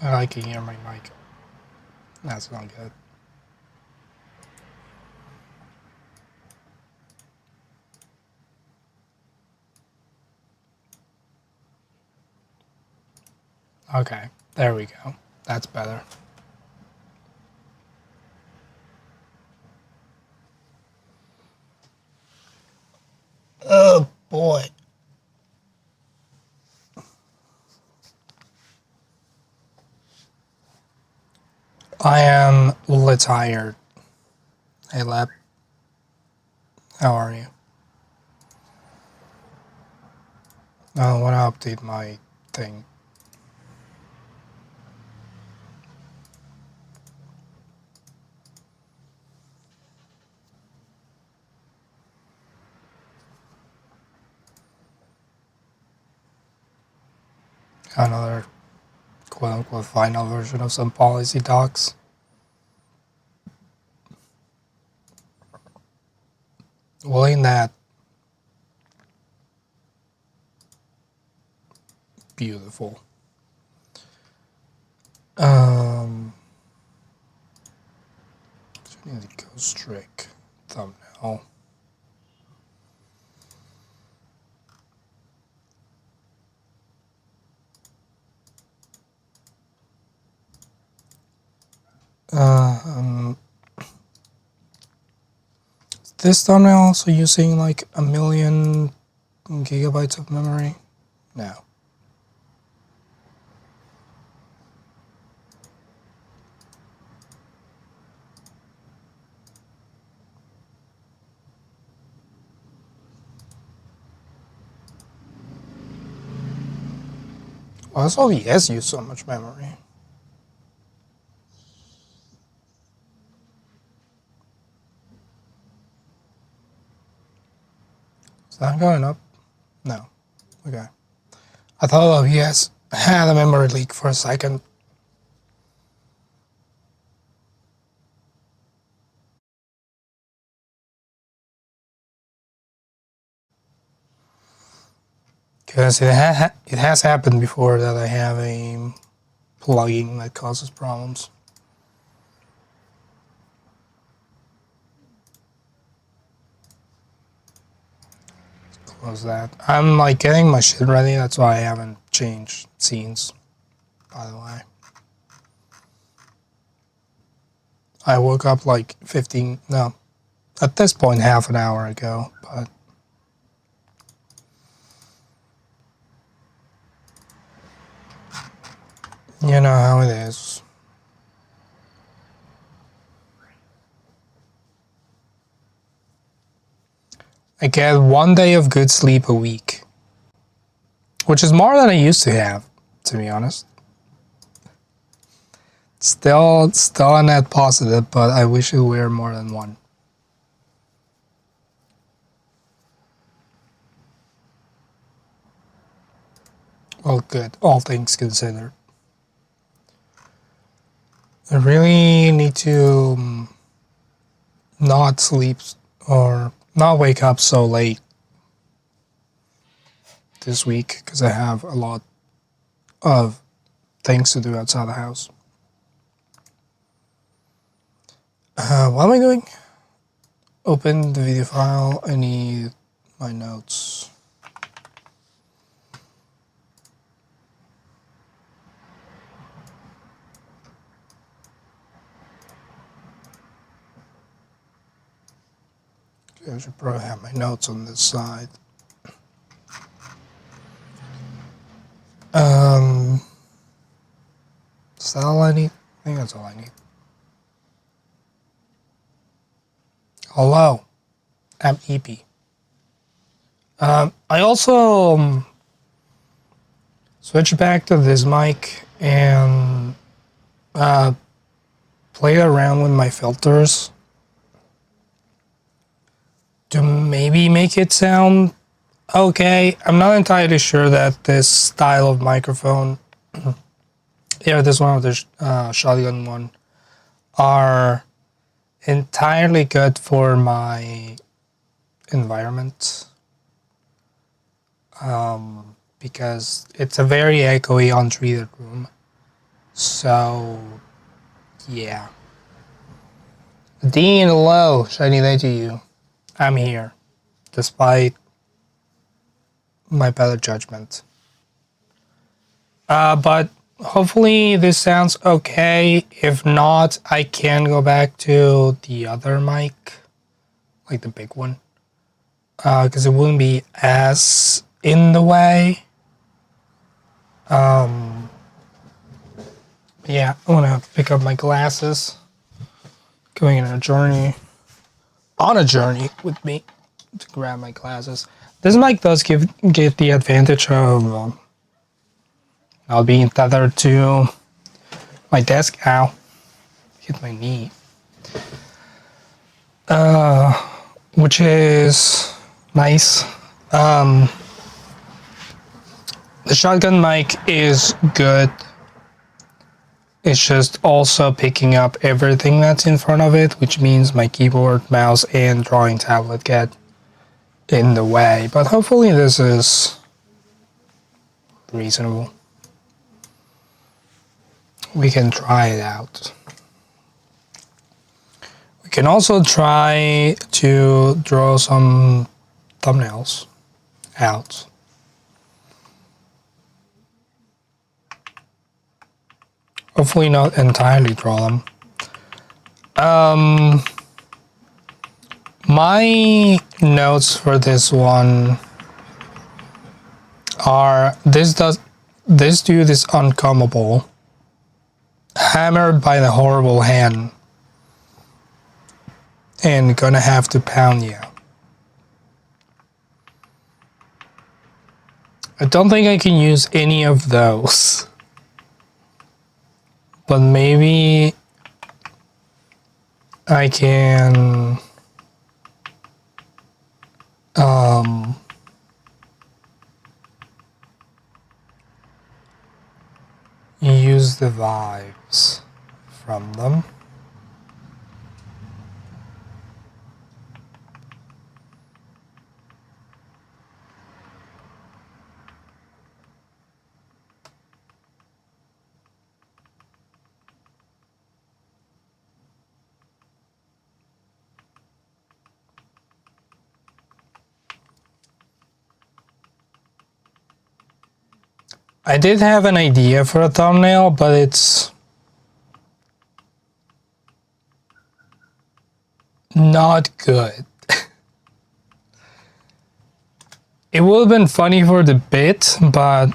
I can hear my mic. That's not good. Okay, there we go. That's better. Oh boy. I am a little tired. Hey Lab, how are you? I want to update my thing. Another quote unquote final version of some policy docs. Well, ain't that beautiful? Need to go strict thumbnail. This thumbnail also using like 1,000,000 gigabytes of memory? No. Well, this OBS use so much memory. Is that going up? No. Okay. I thought OBS had a memory leak for a second. Because it has happened before that I have a plugin that causes problems. Close that. I'm like getting my shit ready, that's why I haven't changed scenes, by the way. I woke up like 15, no, at this point half an hour ago, but you know how it is. I get 1 day of good sleep a week, which is more than I used to have, to be honest. Still a net positive, but I wish it were more than one. Well, good, all things considered. I really need to not sleep or not wake up so late this week because I have a lot of things to do outside the house. What am I doing? Open the video file. I need my notes. I should probably have my notes on this side. Is that all I need? I think that's all I need. Hello, I'm EP. I also switched back to this mic and played around with my filters to maybe make it sound okay. I'm not entirely sure that this style of microphone, yeah, this one of the shotgun one, are entirely good for my environment. Because it's a very echoey untreated room. So, yeah. Dean, hello. Shiny day to you. I'm here, despite my better judgment. But hopefully this sounds okay. If not, I can go back to the other mic, like the big one, because it wouldn't be as in the way. Yeah, I want to pick up my glasses. Going on a journey with me to grab my glasses. This mic does give the advantage of not being tethered to my desk. Ow, hit my knee. Which is nice. The shotgun mic is good. It's just also picking up everything that's in front of it, which means my keyboard, mouse, and drawing tablet get in the way. But hopefully this is reasonable. We can try it out. We can also try to draw some thumbnails out. Hopefully not entirely draw them. My notes for this one are this dude is uncommable, hammered by the horrible hand, and gonna have to pound you. I don't think I can use any of those, but maybe I can use the vibes from them. I did have an idea for a thumbnail, but it's not good. It would have been funny for the bit, but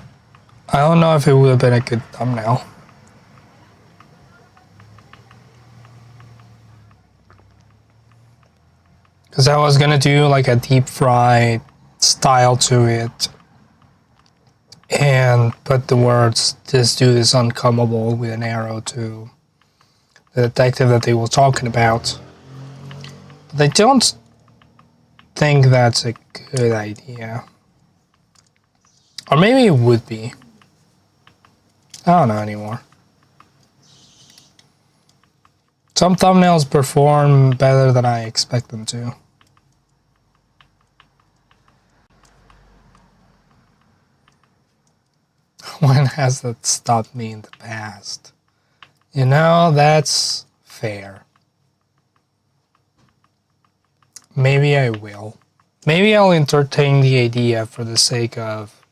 I don't know if it would have been a good thumbnail. Because I was gonna do like a deep fry style to it and put the words, this dude is uncommable, with an arrow to the detective that they were talking about. But I don't think that's a good idea. Or maybe it would be. I don't know anymore. Some thumbnails perform better than I expect them to. When has that stopped me in the past? You know, that's fair. Maybe I will. Maybe I'll entertain the idea for the sake of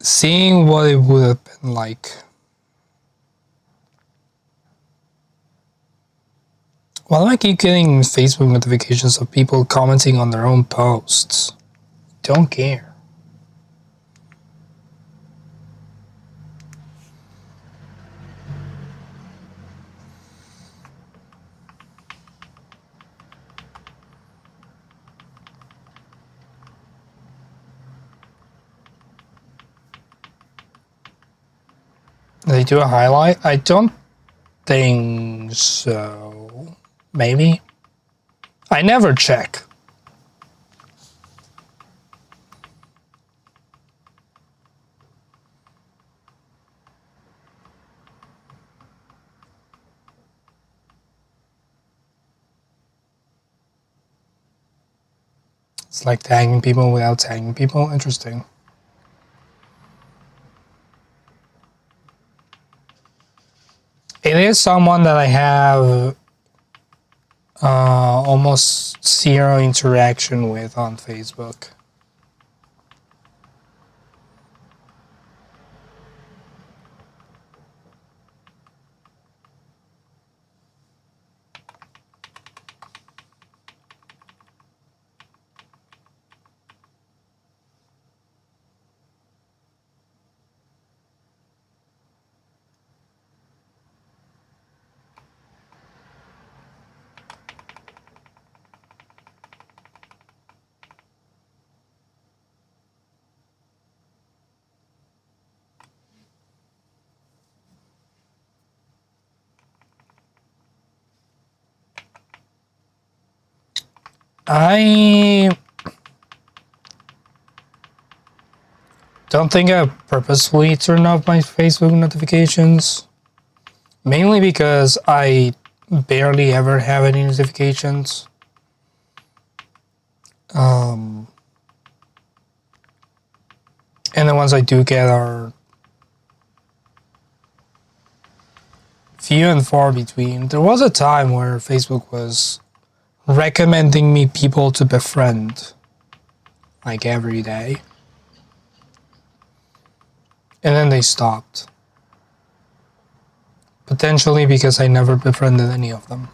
seeing what it would have been like. Why do I keep getting Facebook notifications of people commenting on their own posts? Don't care. They do a highlight? I don't think so. Maybe? I never check. It's like tagging people without tagging people. Interesting. It is someone that I have almost zero interaction with on Facebook. I don't think I purposefully turn off my Facebook notifications. Mainly because I barely ever have any notifications. And the ones I do get are few and far between. There was a time where Facebook was recommending me people to befriend, like every day. And then they stopped. Potentially because I never befriended any of them.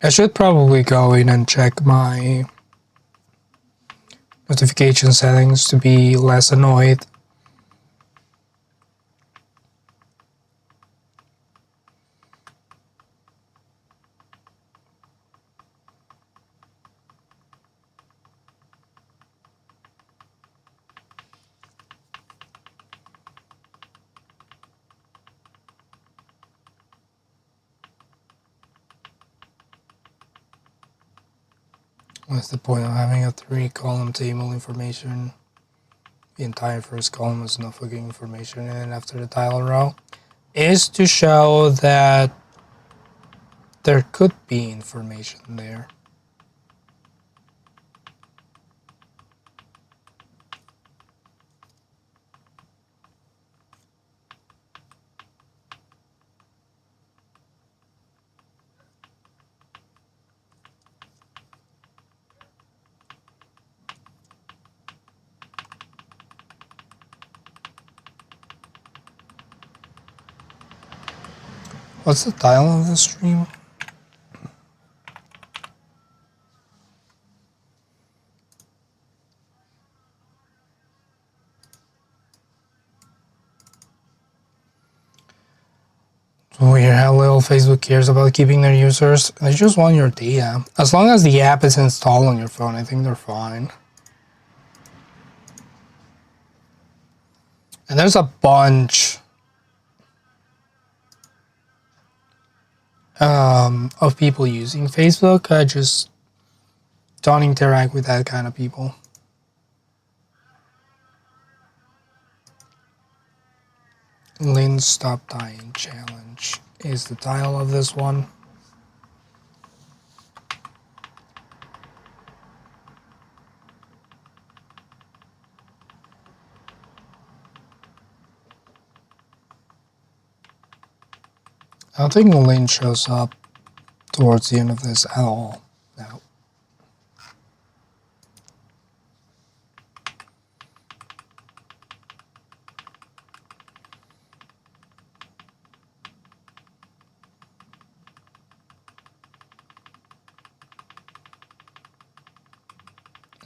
I should probably go in and check my notification settings to be less annoyed. What's the point of having a 3-column table information? The entire first column is no fucking information, and then after the title row is to show that there could be information there. What's the title of the stream? Weird how little Facebook cares about keeping their users. They just want your data. As long as the app is installed on your phone, I think they're fine. And there's a bunch of people using Facebook. I just don't interact with that kind of people. Lynn Stop Dying Challenge is the title of this one. I don't think Lynn shows up towards the end of this at all now.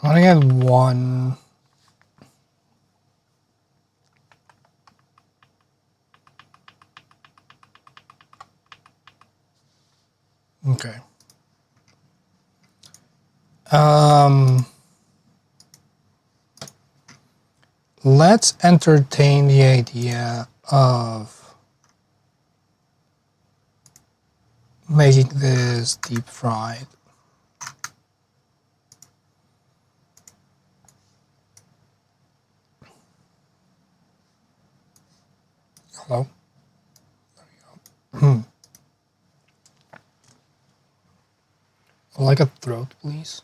I want to get one. Okay. Let's entertain the idea of making this deep fried. Hello? There we go. I'd like a throat, please.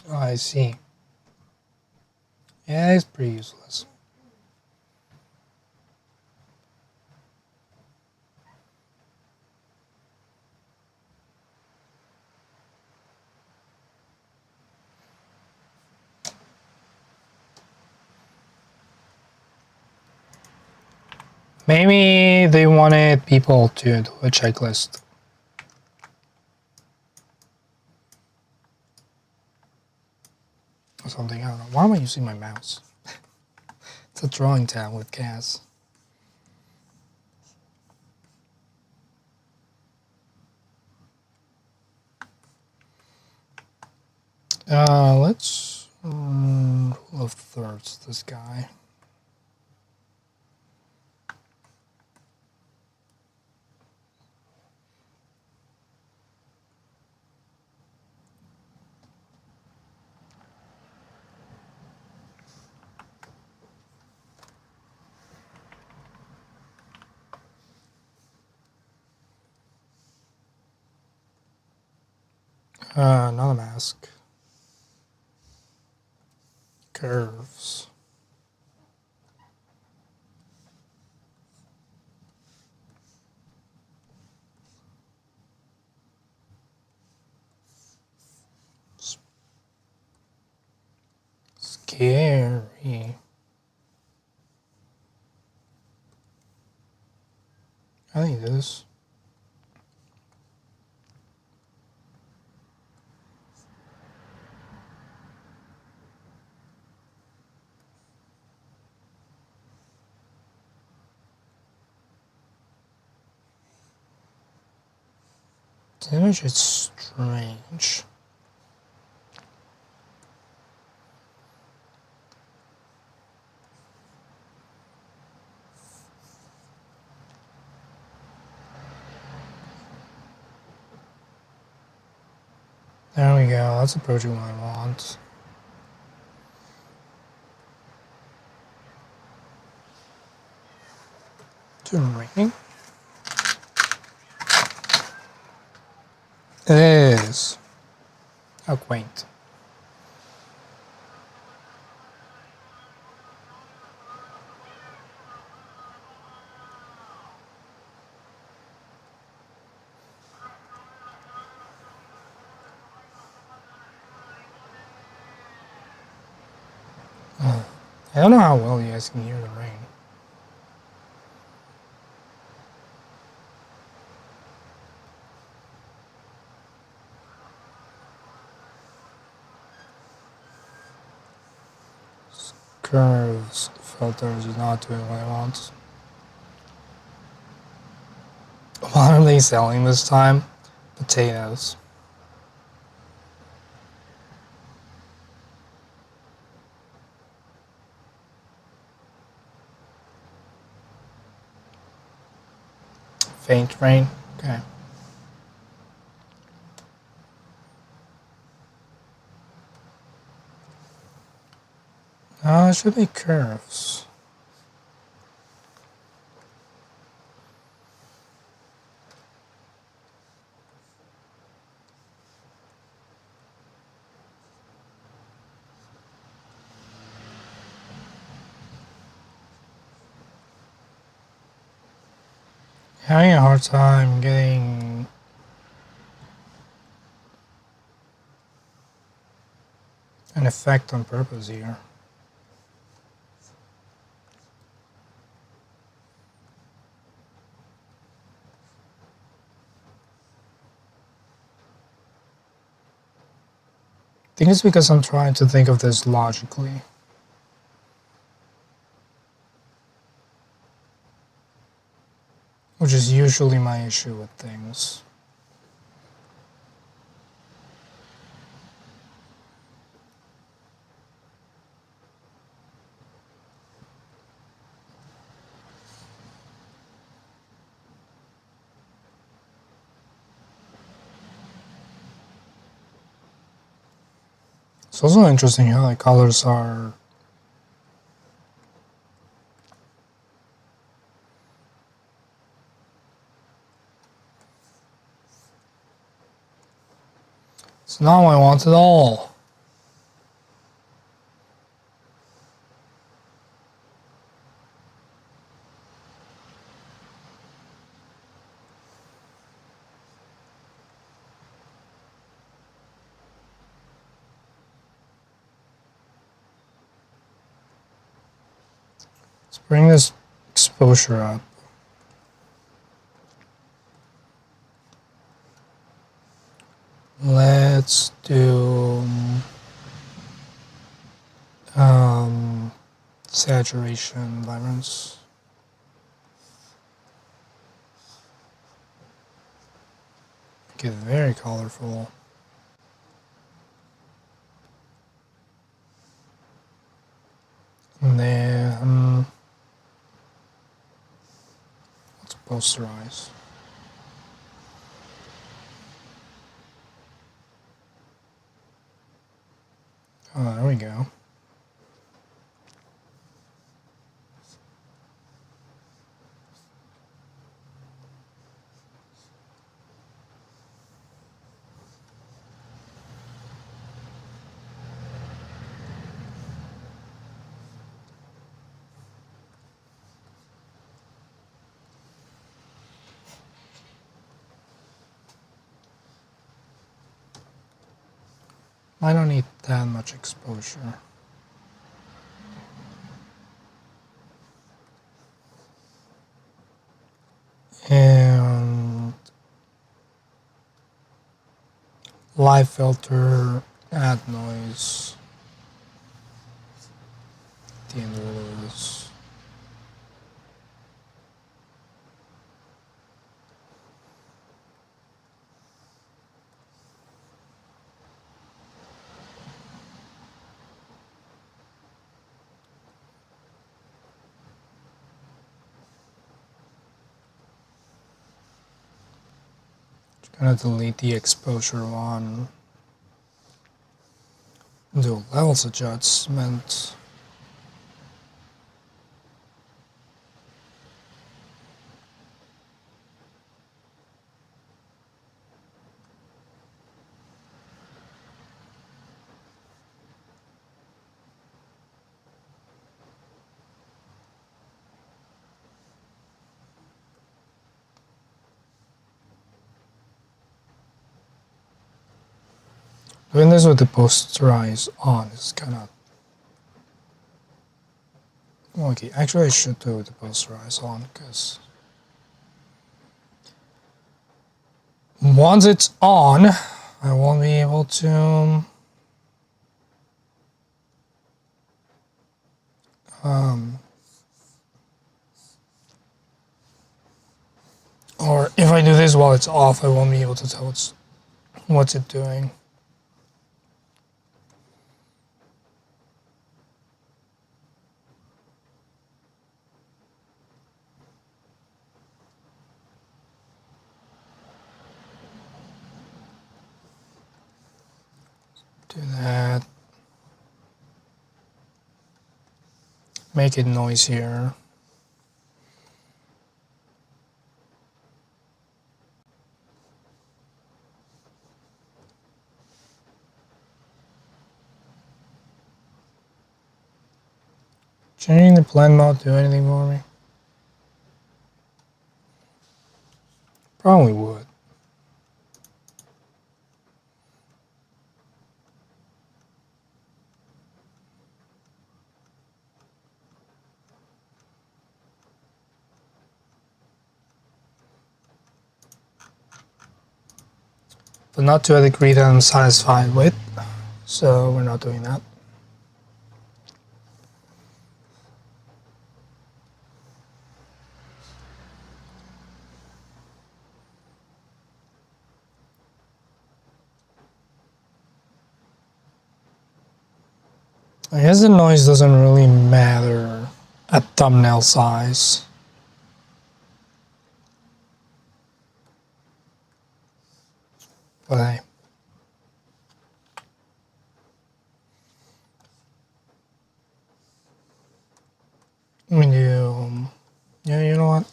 Oh, I see. Yeah, it's pretty useless. Maybe they wanted people to do a checklist. Or something, I don't know. Why am I using my mouse? It's a drawing tab with Khaz. Let's rule of thirds this guy. Another mask. Curves. Scary. I think this. The image is strange. There we go, that's approaching what I want. Is it raining? It is. How quaint. I don't know how well you guys can hear the rain. Curves filters is not doing what I want. What are they selling this time? Potatoes. Faint rain. Okay. It should be curves. Having a hard time getting an effect on purpose here. I think it's because I'm trying to think of this logically. Which is usually my issue with things. It's also interesting how the colors are it's not what I want at all. bring this exposure up. Let's do saturation, vibrance. Make it very colorful. And then let's posterize. Oh, there we go. I don't need that much exposure. And live filter, add noise. The end of this. Gonna delete the exposure one. Do levels adjustment. Doing this with the posterize on is kind of okay. Actually, I should do it with the posterize on because once it's on, I won't be able to or if I do this while it's off, I won't be able to tell what's it doing. Do that. Make it noisier. Changing the blend mode do anything for me? Probably would. But not to a degree that I'm satisfied with, so we're not doing that. I guess the noise doesn't really matter at thumbnail size. But hey. Let me do, yeah, you know what?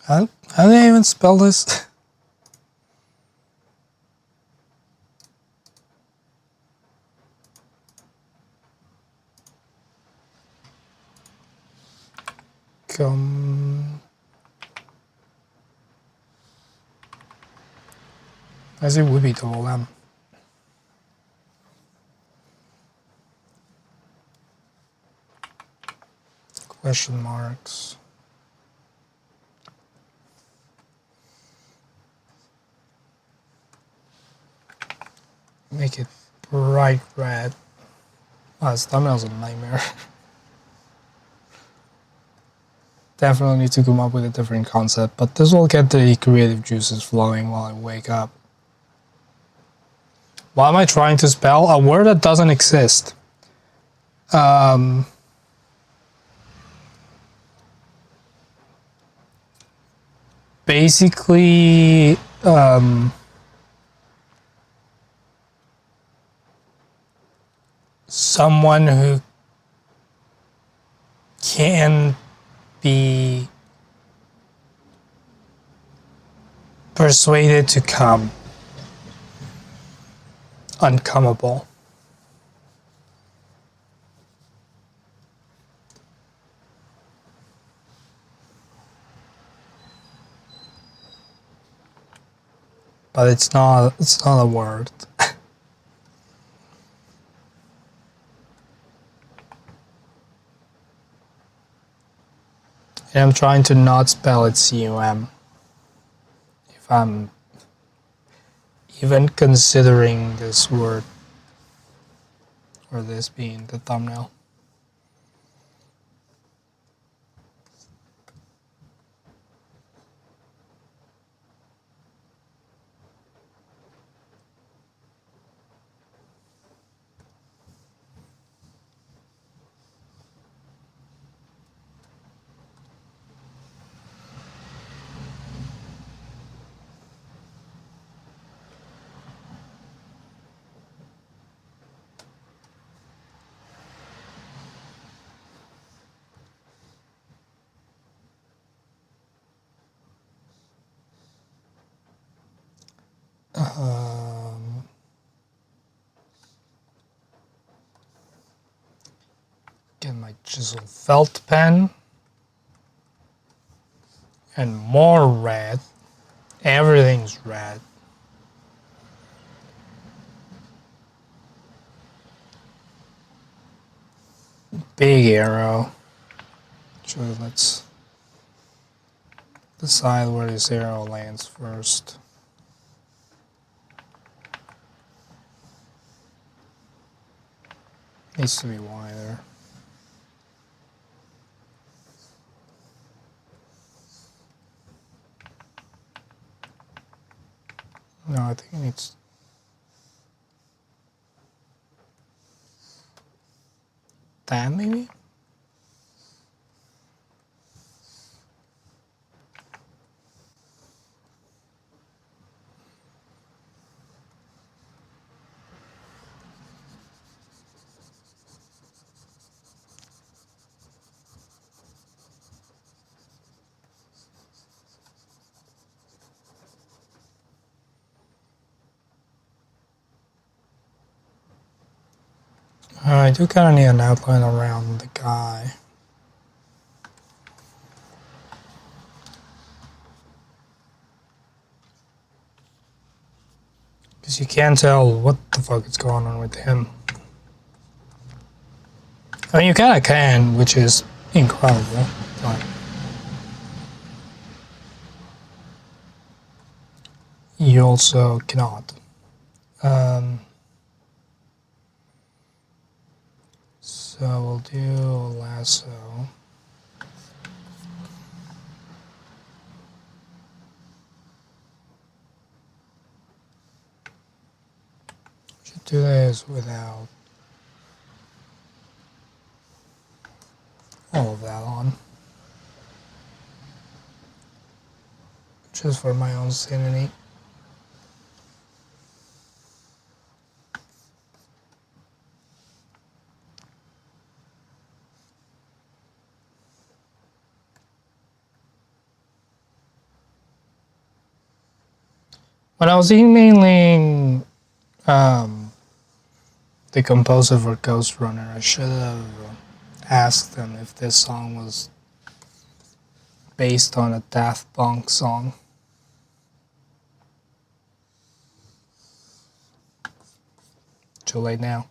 How do I even spell this? As it would be double M. Question marks. Make it bright red. Oh, this thumbnail's a nightmare. Definitely need to come up with a different concept, but this will get the creative juices flowing while I wake up. Why am I trying to spell a word that doesn't exist? Basically, someone who can be persuaded to come. Uncomeable. But it's not a word. And I'm trying to not spell it C-U-M. If I'm even considering this word or this being the thumbnail. Get my chisel felt pen. And more red. Everything's red. Big arrow. So let's decide where this arrow lands first. Needs to be wider. No, I think it needs 10 maybe? I do kind of need an outline around the guy. Because you can't tell what the fuck is going on with him. I mean, you kind of can, which is incredible. But you also cannot. So we'll do a lasso. Should do this without all of that on. Just for my own sanity. When I was emailing the composer for Ghost Runner, I should have asked them if this song was based on a Daft Punk song. too late now.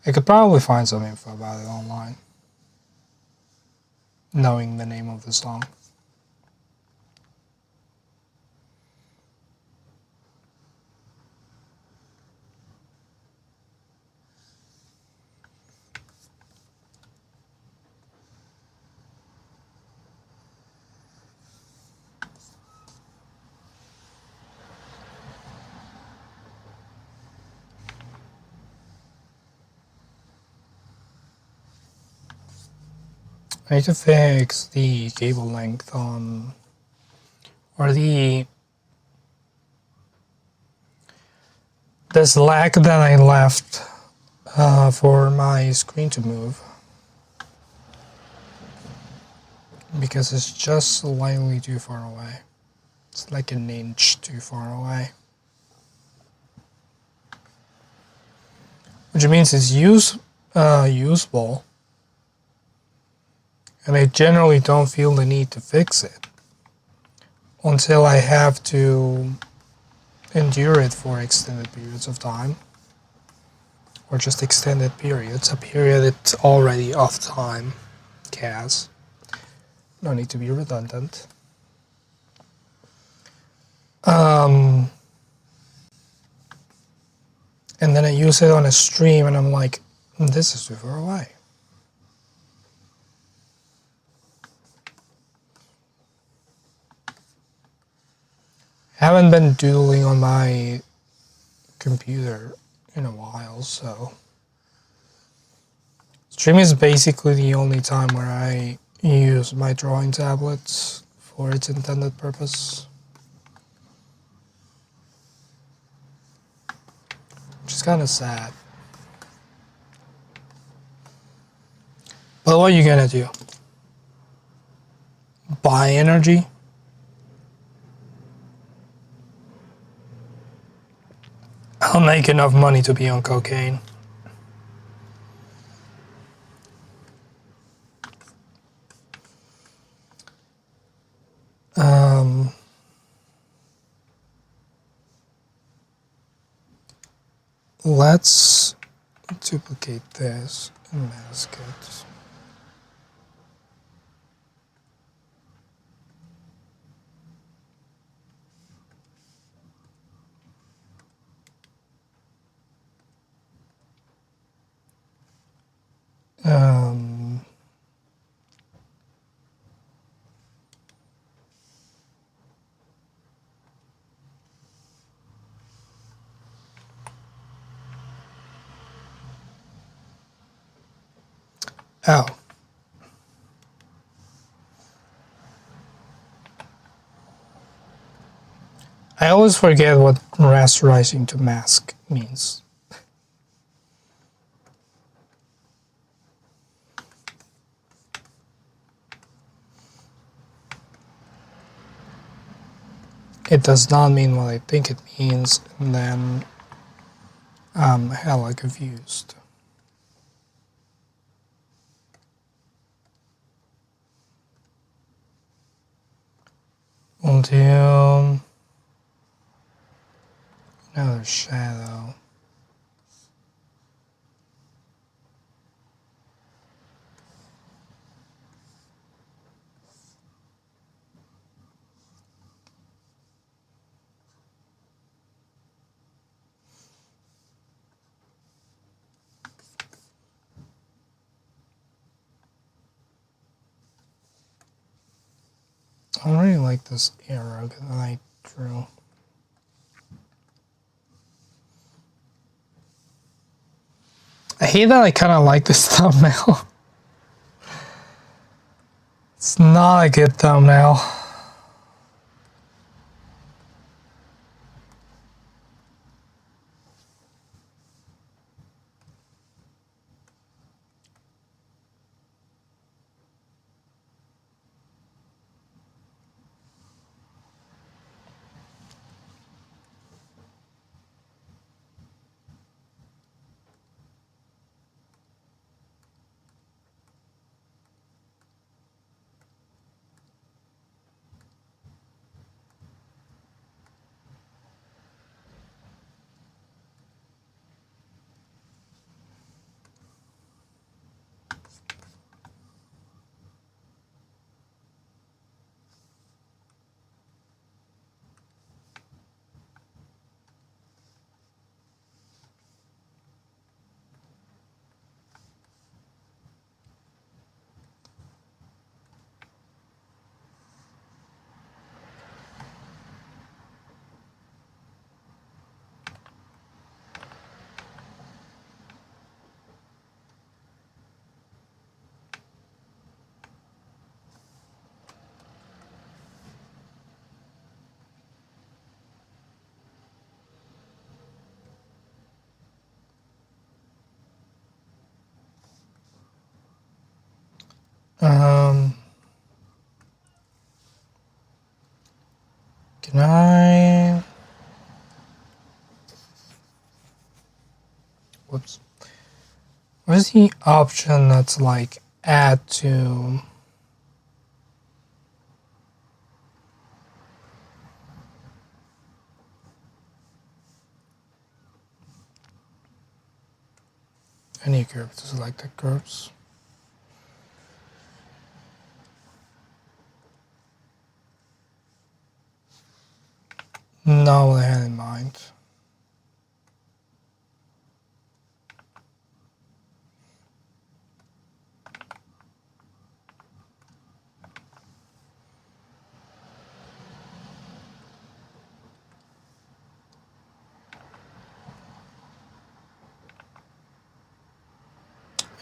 I could probably find some info about it online, knowing the name of the song. I need to fix the cable length on, or the slack that I left for my screen to move, because it's just slightly too far away. It's like an inch too far away, which means it's usable, and I generally don't feel the need to fix it until I have to endure it for extended periods of time, or just extended periods. A period it's already off time, Khaz. No need to be redundant. And then I use it on a stream and I'm like, this is too far away. Haven't been doodling on my computer in a while, so stream is basically the only time where I use my drawing tablets for its intended purpose, which is kind of sad. But what are you gonna do? Buy energy? I'll make enough money to be on cocaine. Let's duplicate this and mask it. Oh. I always forget what rasterizing to mask means. It does not mean what I think it means, and then I'm hella confused. Until another shadow. I really like this arrow that I drew. I hate that I kind of like this thumbnail. It's not a good thumbnail. Can I... Whoops. Where's the option that's like add to... Any curve to select the curves? Not what I had in mind.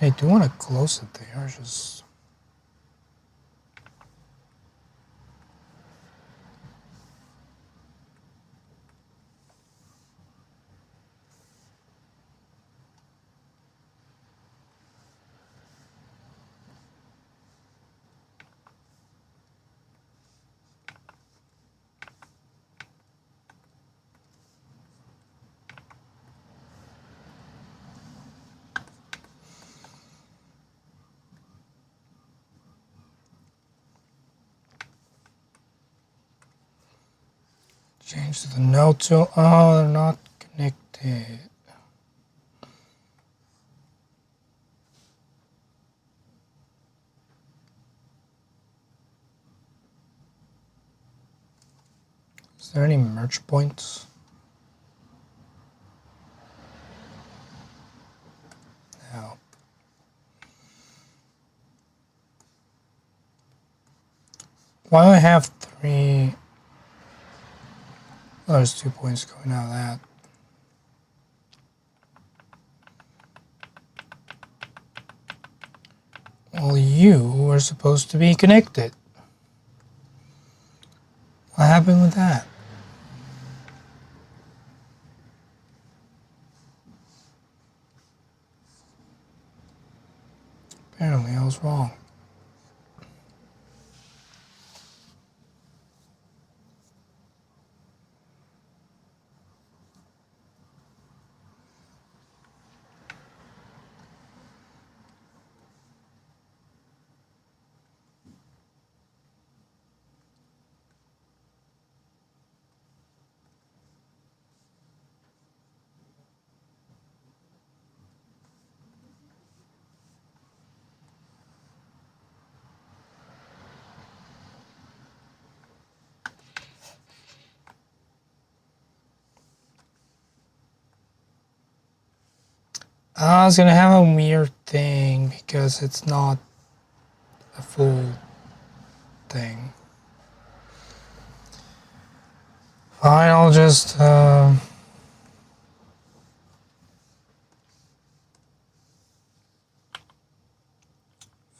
I do want to close it there, just... Change to the node tool. Oh, they're not connected. Is there any merge points? No. Why do I have 3? Oh, there's 2 points going out of that. Well, you are supposed to be connected. What happened with that? Apparently I was wrong. I was gonna have a weird thing because it's not a full thing. Fine, I'll just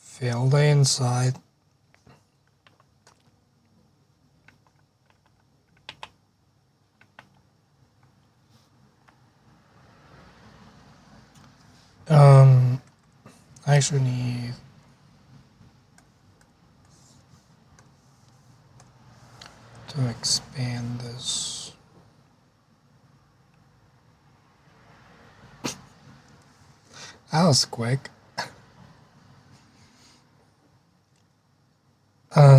fill the inside. I actually need to expand this. That was quick. Grow.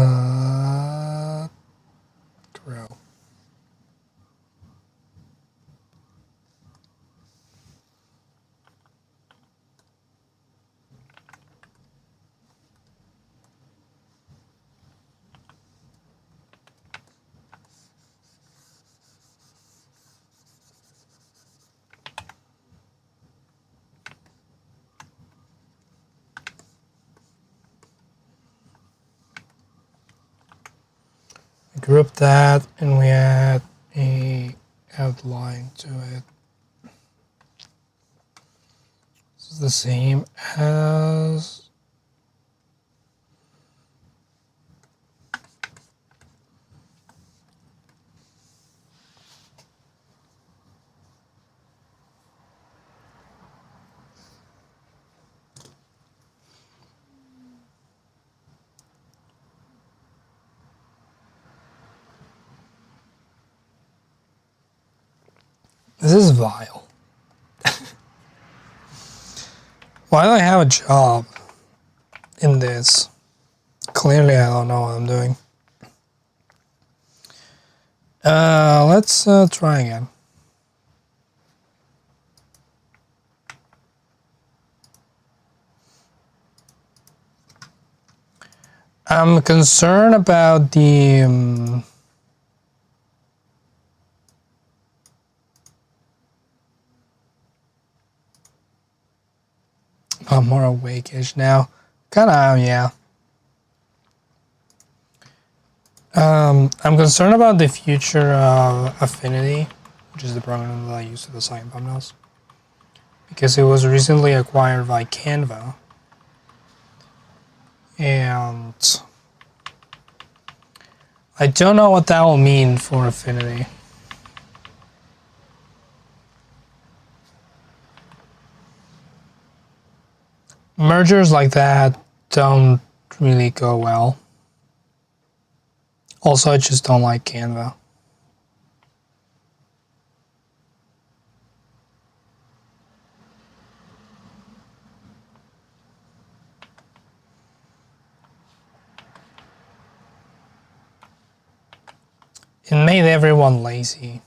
Group that, and we add a outline to it. This is the same as This is vile. Why do I have a job in this? Clearly I don't know what I'm doing. Let's try again. I'm concerned about the I'm more awake-ish now. Kinda, yeah. I'm concerned about the future of Affinity, which is the program that I use to design thumbnails, because it was recently acquired by Canva, and I don't know what that will mean for Affinity. Mergers like that don't really go well. Also, I just don't like Canva. It made everyone lazy.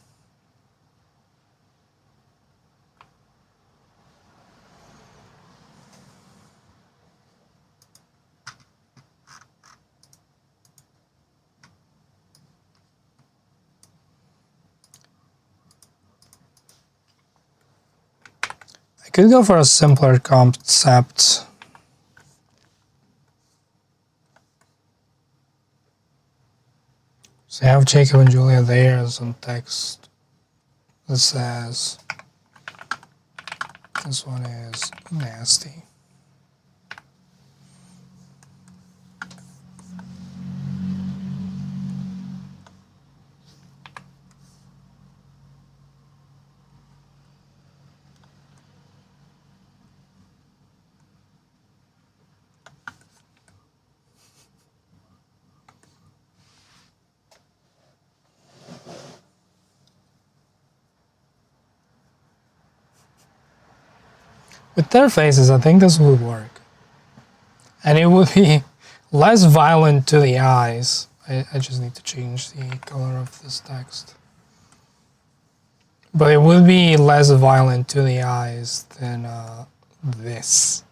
I could go for a simpler concept. So I have Jacob and Julia there as some text that says, this one is nasty. With their faces, I think this would work. And it would be less violent to the eyes. I just need to change the color of this text. But it would be less violent to the eyes than this.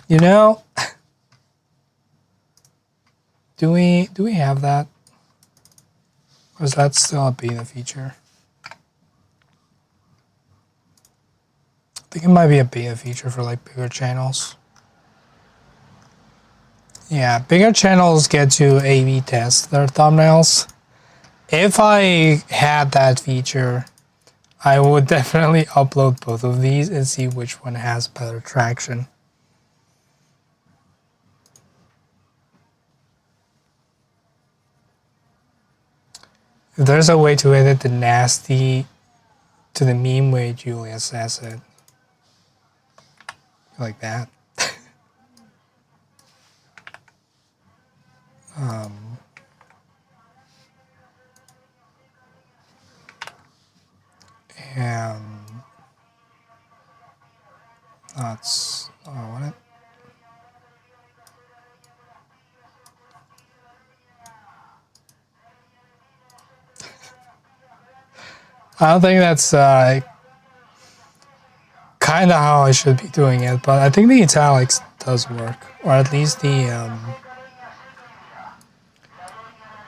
You know, do we have that? Or is that still a beta feature? I think it might be a beta feature for like bigger channels. Yeah, bigger channels get to A/B test their thumbnails. If I had that feature, I would definitely upload both of these and see which one has better traction. If there's a way to edit the nasty to the meme way Julia says it, like that. And that's not what I wanted. I don't think that's kind of how I should be doing it, but I think the italics does work, or at least the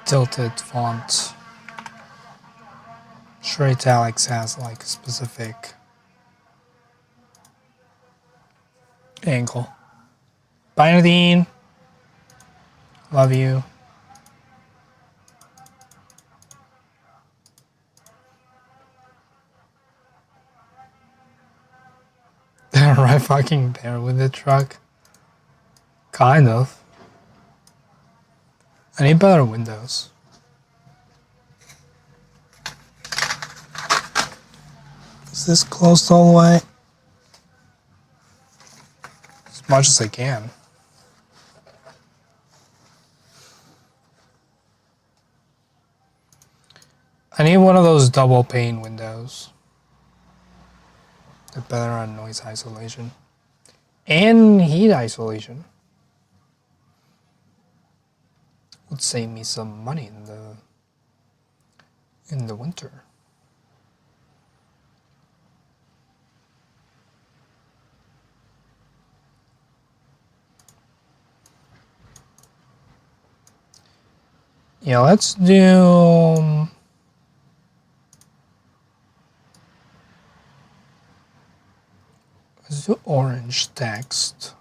tilted font. I'm sure italics has like a specific angle. Bye, Nadine. Love you. They're right fucking there with the truck. Kind of. I need better windows. Is this closed all the way? As much as I can. I need one of those double pane windows. They're better on noise isolation. And heat isolation. Would save me some money in the winter. Yeah, let's do orange text.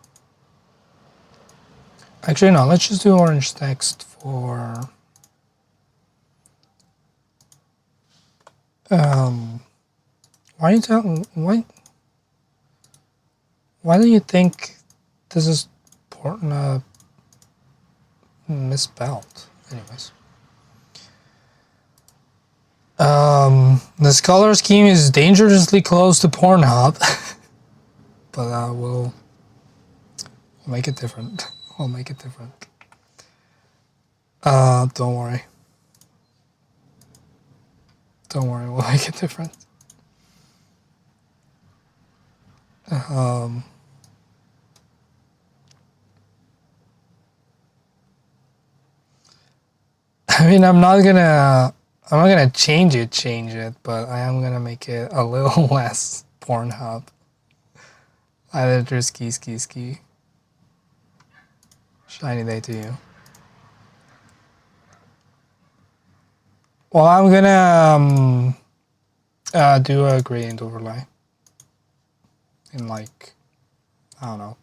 Actually, no, let's just do orange text for why do you think this is misspelled? Anyways. This color scheme is dangerously close to Pornhub. But we'll make it different. We'll make it different. Don't worry. Don't worry, we'll make it different. I mean, I'm not gonna change it, but I am gonna make it a little less Pornhub. Either ski. Shiny day to you. Well, I'm gonna do a gradient overlay in like, I don't know,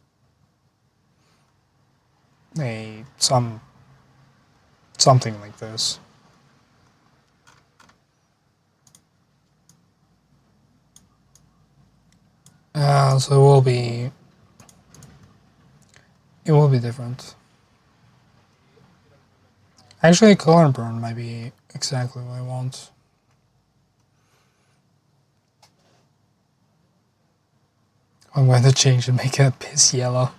something like this. So it will be different. Actually, color burn might be exactly what I want. I'm going to change and make it a piss yellow.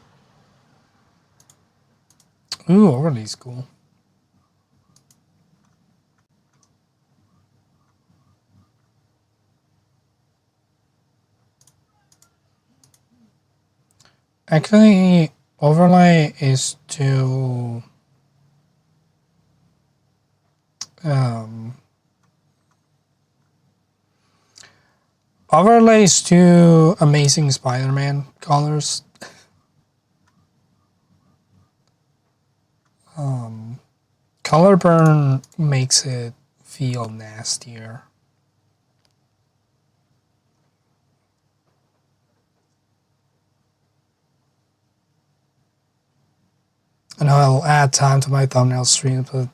Ooh, overlay's cool. Actually, overlay is to overlays to Amazing Spider-Man colors. Color burn makes it feel nastier. And I'll add time to my thumbnail stream to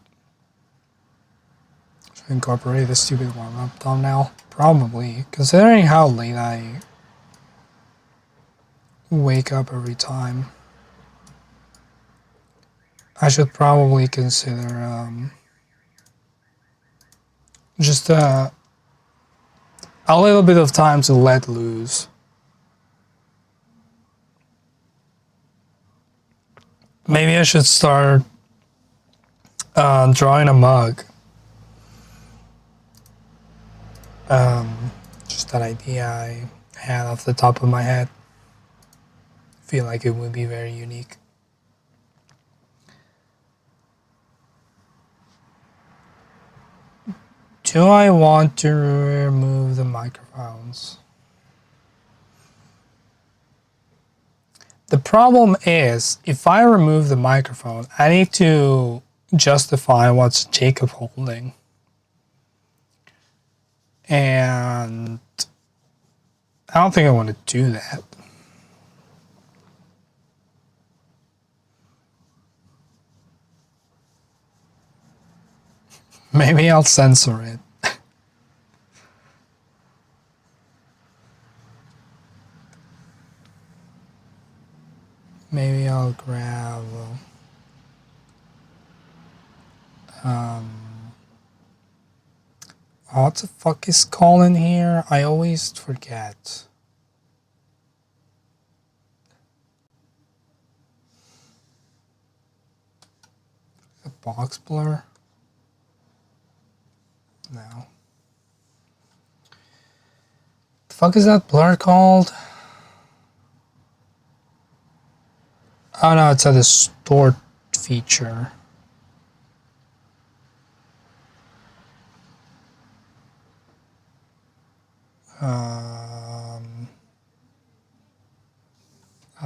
incorporate the stupid warm-up thumbnail. Probably, considering how late I wake up every time. I should probably consider just a little bit of time to let loose. Maybe I should start drawing a mug. Just that idea I had off the top of my head. Feel like it would be very unique. Do I want to remove the microphones? The problem is, if I remove the microphone, I need to justify what's Jacob holding. And I don't think I want to do that. Maybe I'll censor it. Maybe I'll grab what the fuck is Colin here? I always forget. A box blur? No. The fuck is that blur called? Oh no, it's a distort feature. I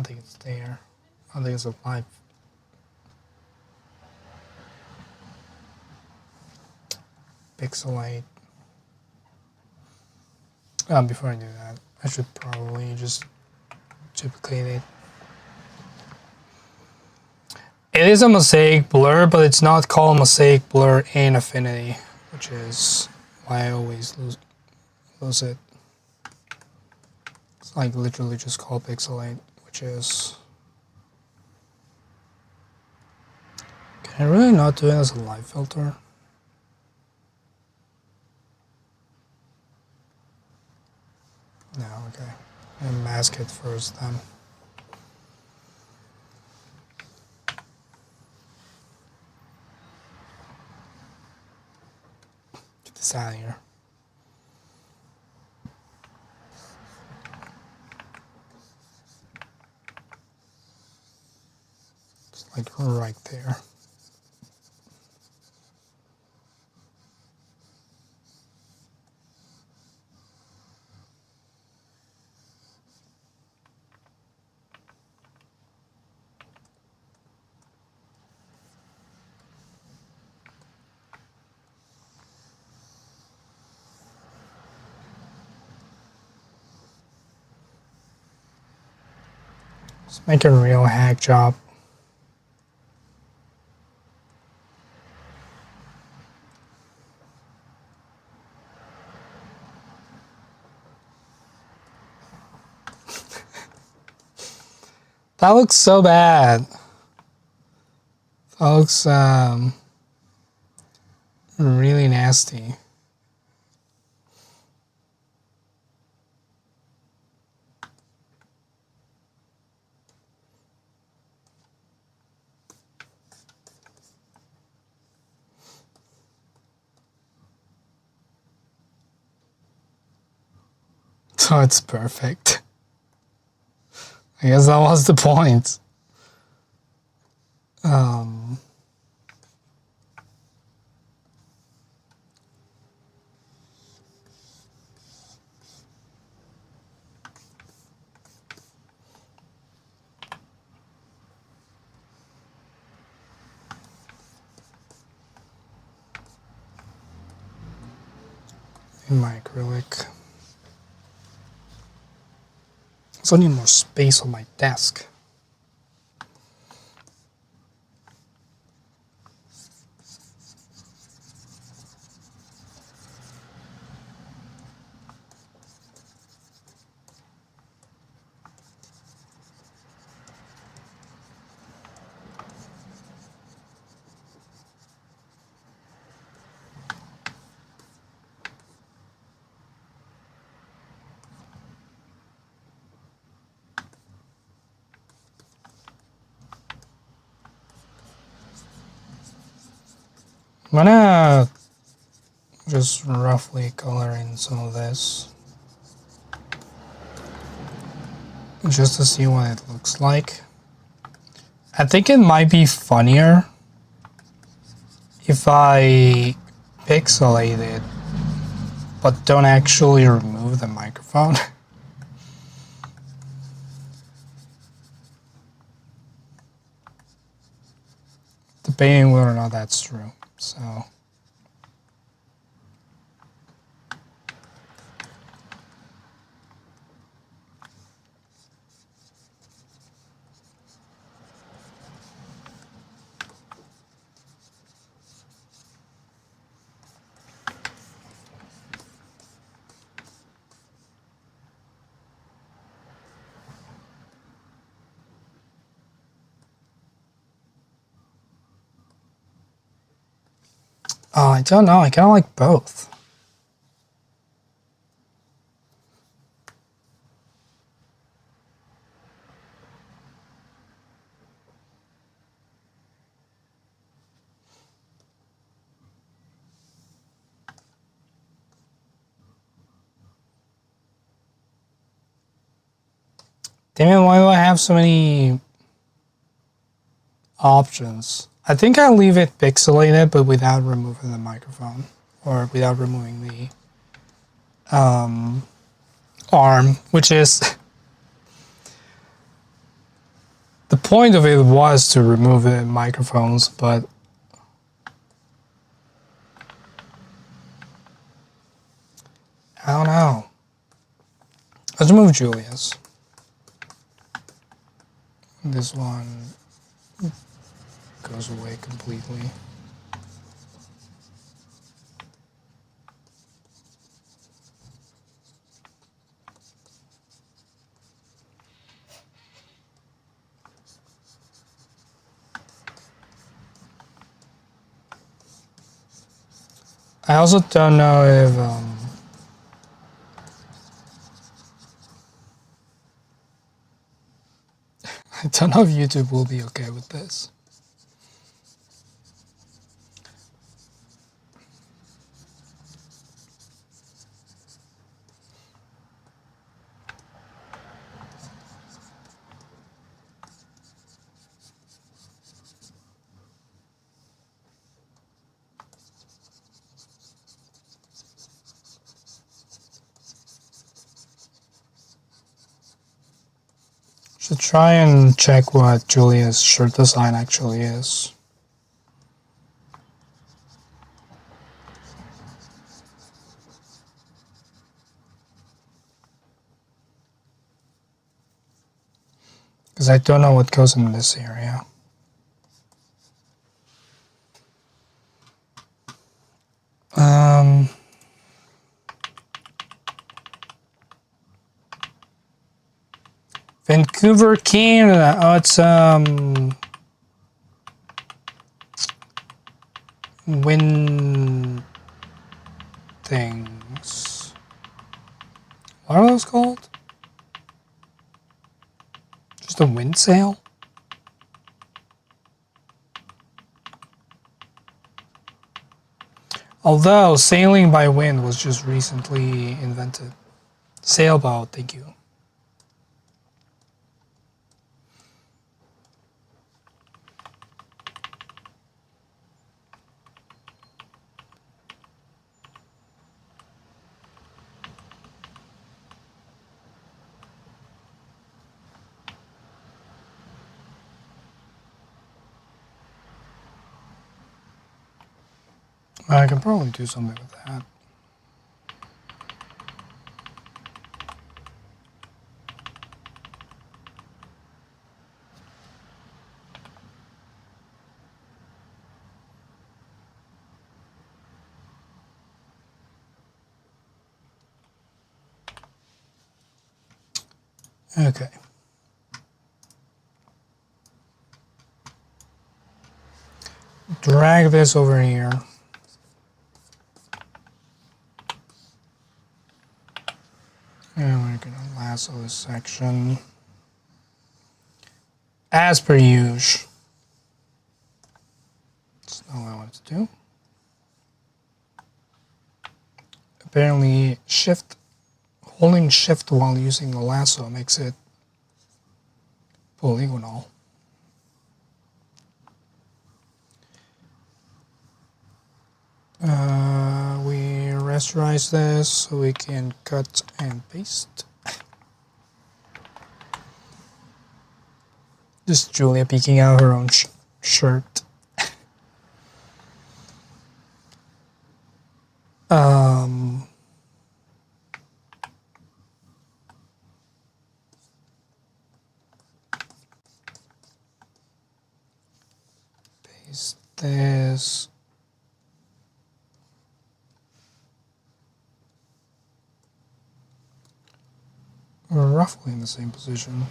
think it's there. I think it's a live. Pixelate. Before I do that, I should probably just duplicate it. It is a mosaic blur, but it's not called mosaic blur in Affinity, which is why I always lose it. It's like literally just called pixelate, which is... Can I really not do it as a live filter? No, okay. I'll mask it first then. Get this out of here. It's like right there. Let's make a real hack job. That looks so bad. That looks really nasty. So it's perfect. I guess that was the point. In my acrylic. So I need more space on my desk. I'm gonna just roughly color in some of this just to see what it looks like. I think it might be funnier if I pixelate it but don't actually remove the microphone. Debating whether or not that's true. So I don't know. I kind of like both. Damn it, why do I have so many options? I think I'll leave it pixelated, but without removing the microphone. Or without removing the arm, which is... The point of it was to remove the microphones, but... I don't know. Let's remove Julia's. This one goes away completely. I also don't know if I don't know if YouTube will be okay with this. Should try and check what Julia's shirt design actually is. Because I don't know what goes in this area. Vancouver, Canada. Oh, it's wind things. What are those called? Just a wind sail? Although sailing by wind was just recently invented. Sailboat, thank you. I can probably do something with that. Okay. Drag this over here. And we're gonna lasso this section. As per usual. That's not what I wanted to do. Apparently holding shift while using the lasso makes it polygonal. We rasterize this so we can cut and paste. Just Julia peeking out her own shirt. Paste this. We're roughly in the same position.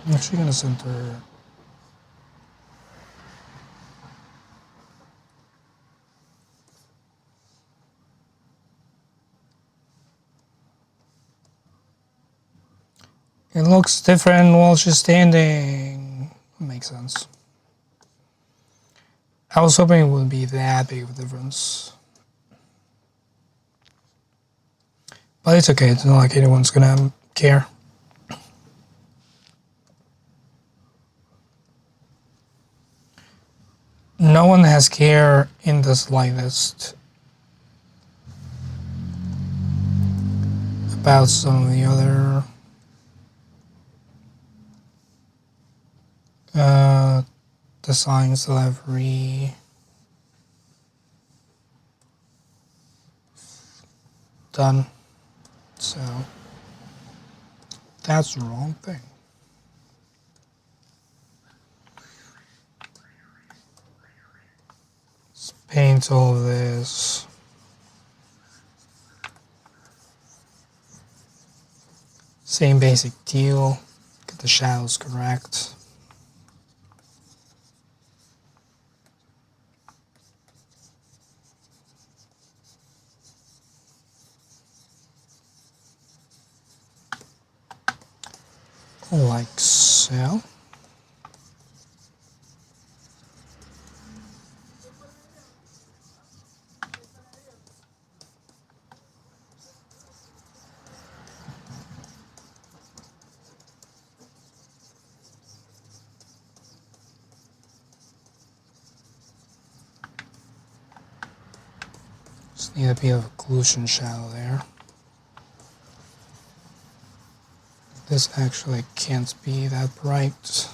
I'm actually going to center it looks different while she's standing. Makes sense. I was hoping it wouldn't be that big of a difference. But it's okay, it's not like anyone's gonna care. No one has care in the slightest about some of the other designs that I've done. So that's the wrong thing. Let's paint all of this. Same basic deal. Get the shadows correct. Like so. Just need a bit of occlusion shadow there. This actually can't be that bright.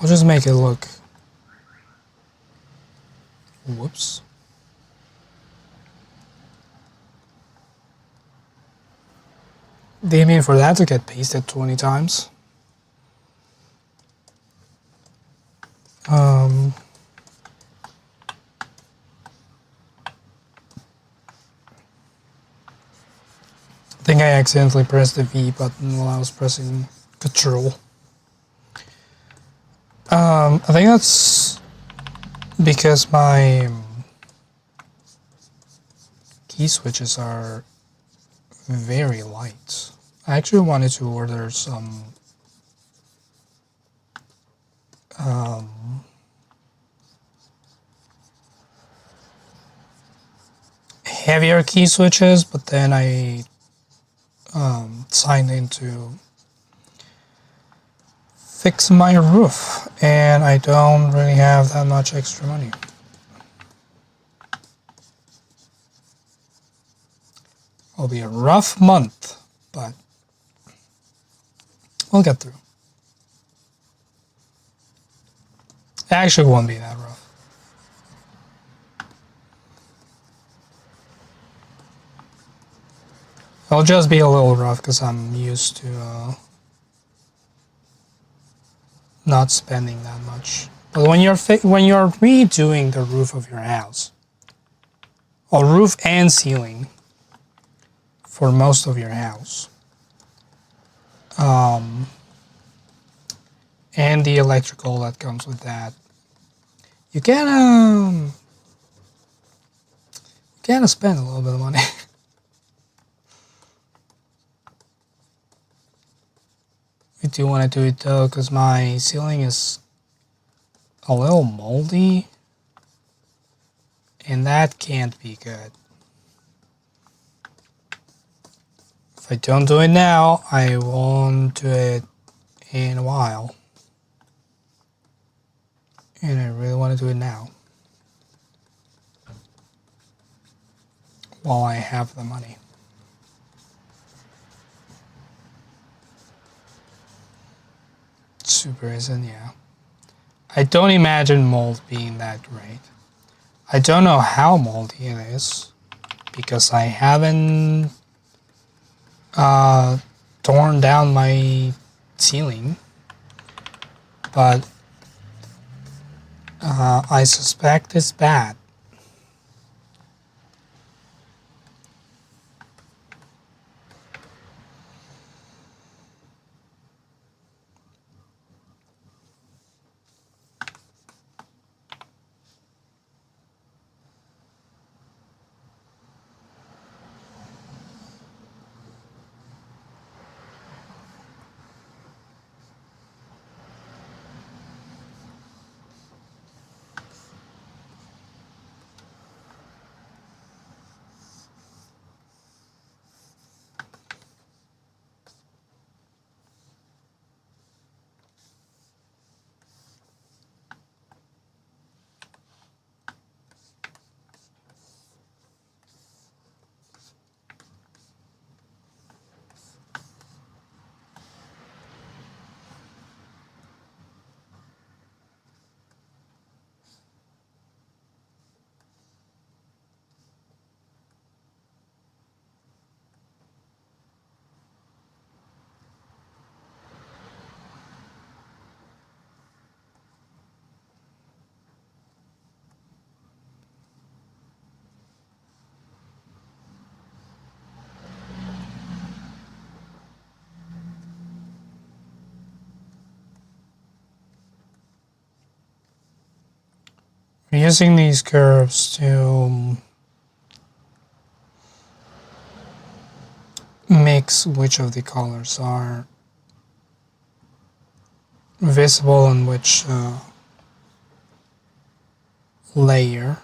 We'll just make it look. Whoops. Do you mean for that to get pasted 20 times? I think I accidentally pressed the V button while I was pressing Control. I think that's because my key switches are very light. I actually wanted to order some heavier key switches, but then I signed in to fix my roof, and I don't really have that much extra money. It'll be a rough month, but we'll get through. It actually won't be that rough. It'll just be a little rough because I'm used to not spending that much. But when you're redoing the roof of your house, or roof and ceiling for most of your house, and the electrical that comes with that, you gotta spend a little bit of money. I do want to do it though, because my ceiling is a little moldy, and that can't be good. If I don't do it now, I won't do it in a while. And I really want to do it now. while I have the money. Super isn't, yeah. I don't imagine mold being that great. I don't know how moldy it is because I haven't torn down my ceiling, but I suspect it's bad. We're using these curves to mix which of the colors are visible in which layer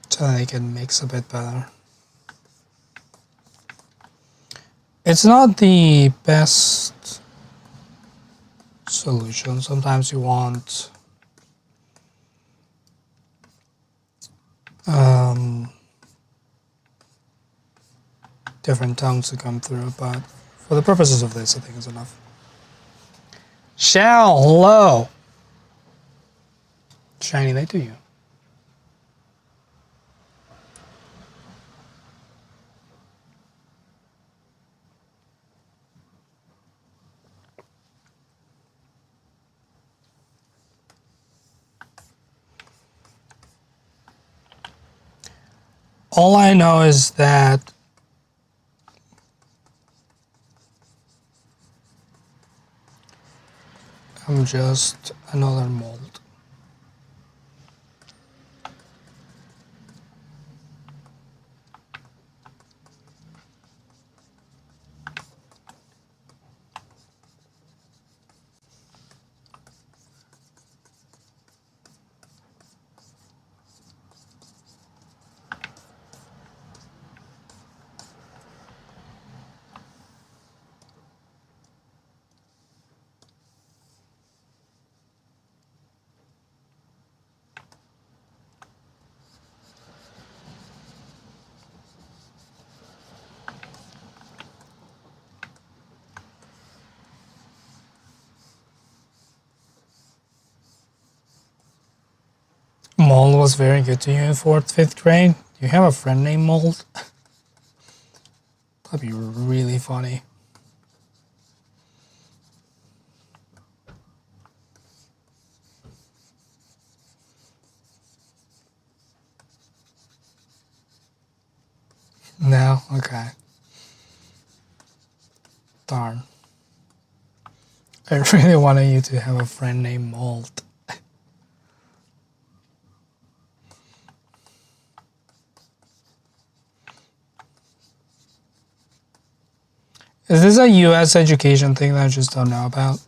so they can mix a bit better. It's not the best solution. Sometimes you want different tones to come through, but for the purposes of this, I think it's enough. Shell, hello. Shiny light to you. All I know is that I'm just another mold. Mold was very good to you in 4th, 5th grade. Do you have a friend named Mold? That'd be really funny. No? Okay. Darn. I really wanted you to have a friend named Mold. Is this a US education thing that I just don't know about?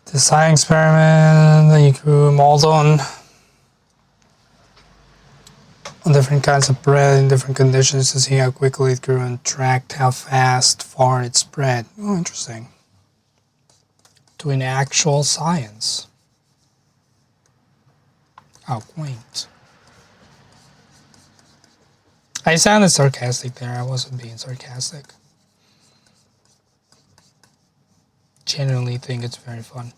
Design experiment that you grew mold on the different kinds of bread in different conditions to see how quickly it grew and tracked how far it spread. Oh, interesting. Doing actual science. How quaint. I sounded sarcastic there. I wasn't being sarcastic. Genuinely think it's very fun.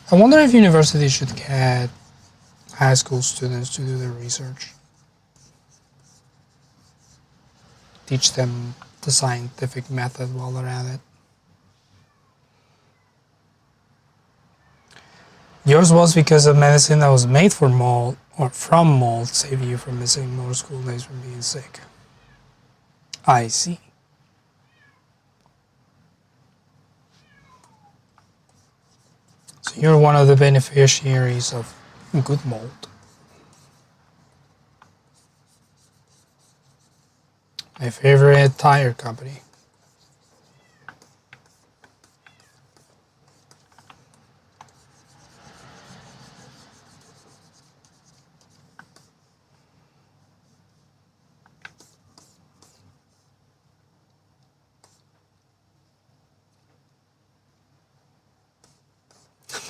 I wonder if universities should get high school students to do their research. Teach them the scientific method while they're at it. Yours was because of medicine that was made for mold or from mold, save you from missing more school days from being sick. I see. So you're one of the beneficiaries of good mold. My favorite tire company.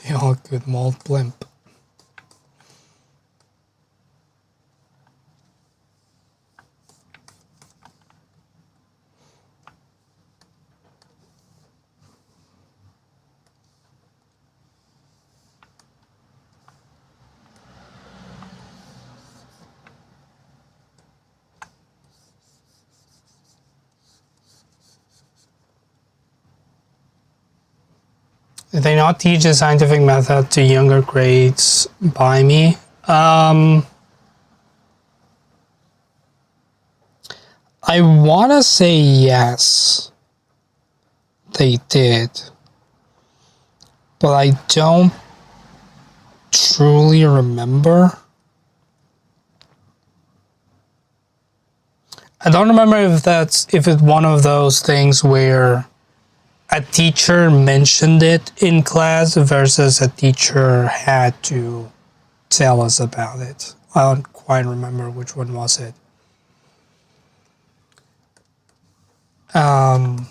The all good mold blimp. Did they not teach the scientific method to younger grades by me? I want to say yes, they did. But I don't truly remember. I don't remember if it's one of those things where a teacher mentioned it in class versus a teacher had to tell us about it. I don't quite remember which one was it. I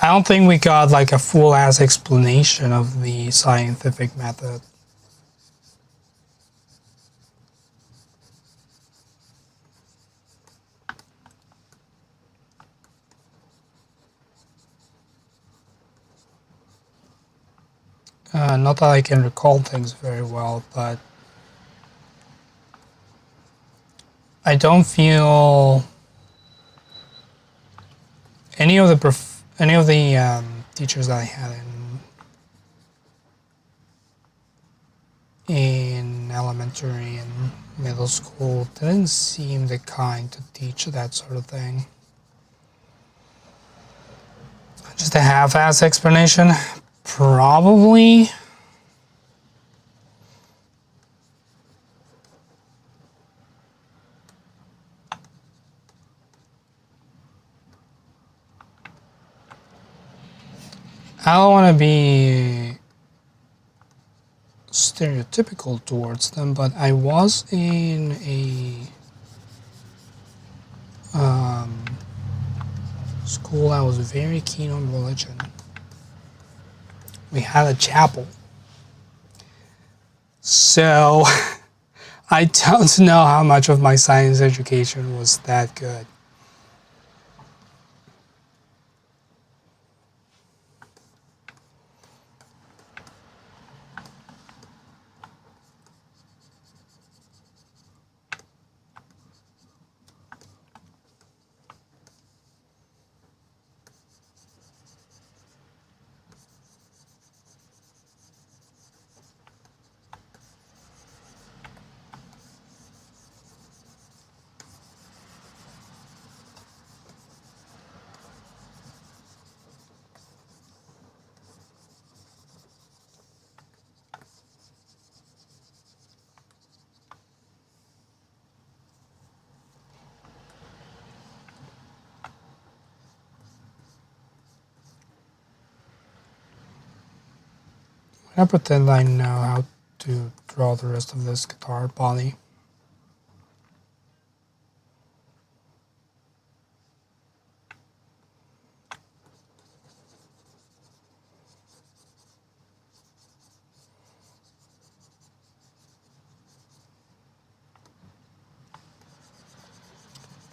don't think we got like a full ass explanation of the scientific method. Not that I can recall things very well, but I don't feel any of the teachers that I had in elementary and middle school didn't seem the kind to teach that sort of thing. Just a half-ass explanation, probably. I don't want to be stereotypical towards them, but I was in a school that was very keen on religion. We had a chapel. So I don't know how much of my science education was that good. I pretend I know how to draw the rest of this guitar body.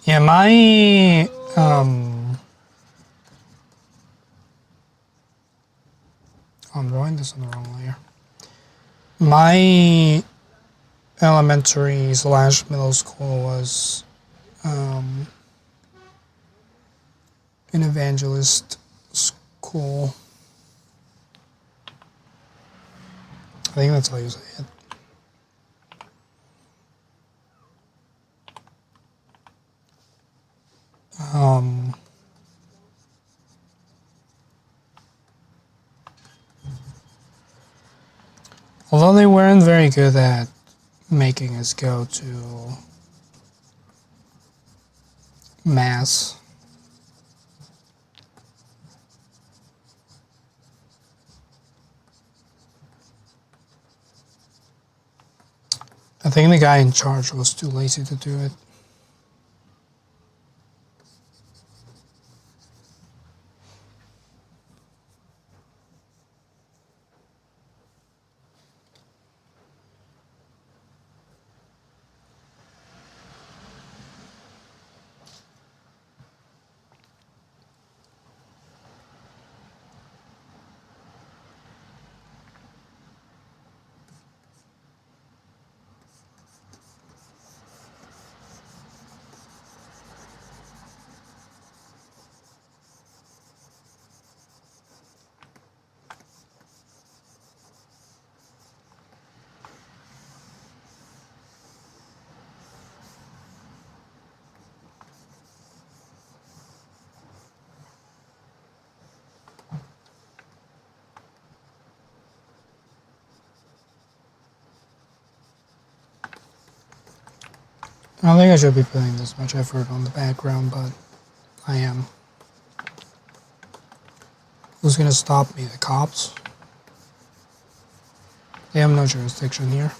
Yeah, my I'm drawing this on the wrong layer. My elementary / middle school was an evangelist school. I think that's how you say it. Although they weren't very good at making us go to mass. I think the guy in charge was too lazy to do it. I don't think I should be putting this much effort on the background, but I am. Who's gonna stop me? The cops? They have no jurisdiction here.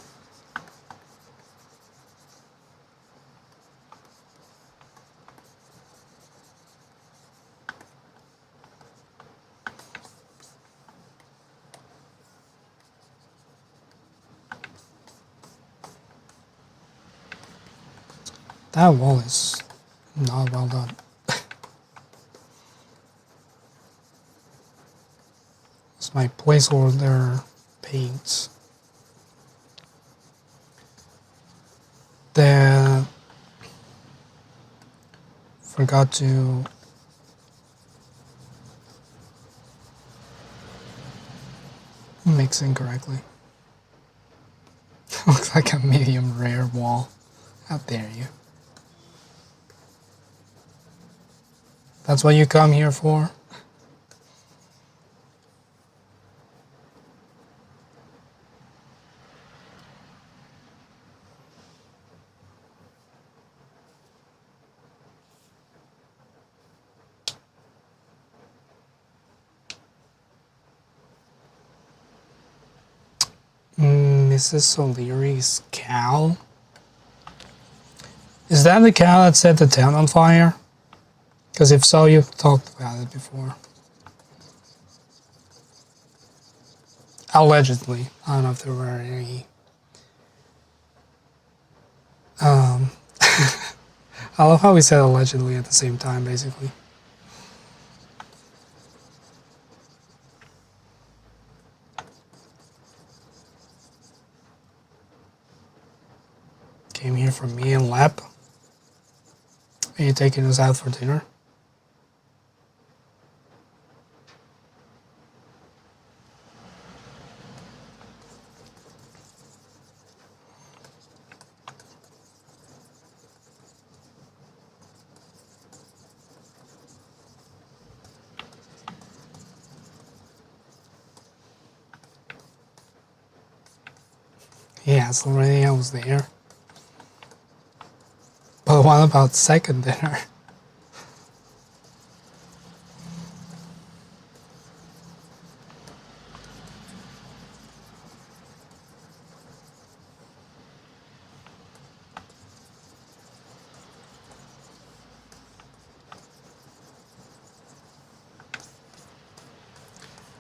That wall is not well done. It's my placeholder paints. Then forgot to mix incorrectly. Looks like a medium rare wall. How dare you? That's what you come here for? Mrs. O'Leary's cow? Is that the cow that set the town on fire? Because if so, you've talked about it before. Allegedly. I don't know if there were any... I love how we said allegedly at the same time, basically. Came here for me and Lap. Are you taking us out for dinner? Yeah, it's already else there. But what about second dinner?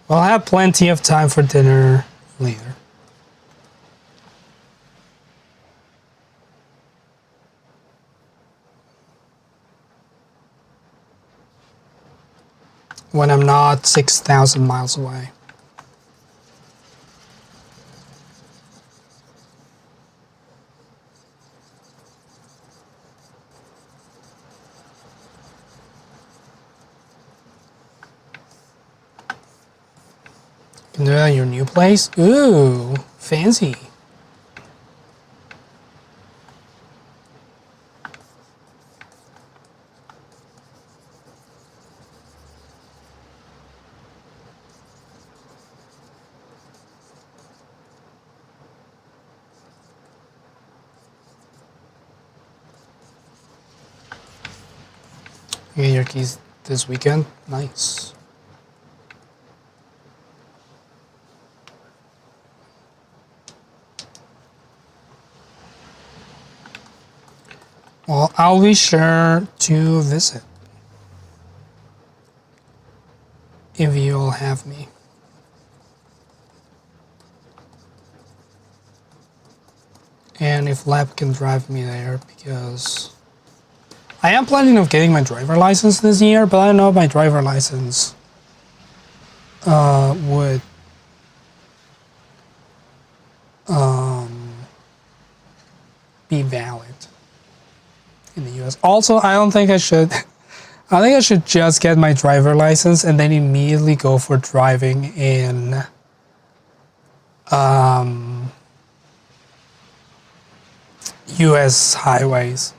We'll have plenty of time for dinner later. When I'm not 6,000 miles away. You can do that at your new place? Ooh, fancy. You get your keys this weekend? Nice. Well, I'll be sure to visit if you'll have me. And if Lab can drive me there, because I am planning of getting my driver license this year, but I don't know if my driver license would be valid in the US. Also, I don't think I should. I think I should just get my driver license and then immediately go for driving in US highways.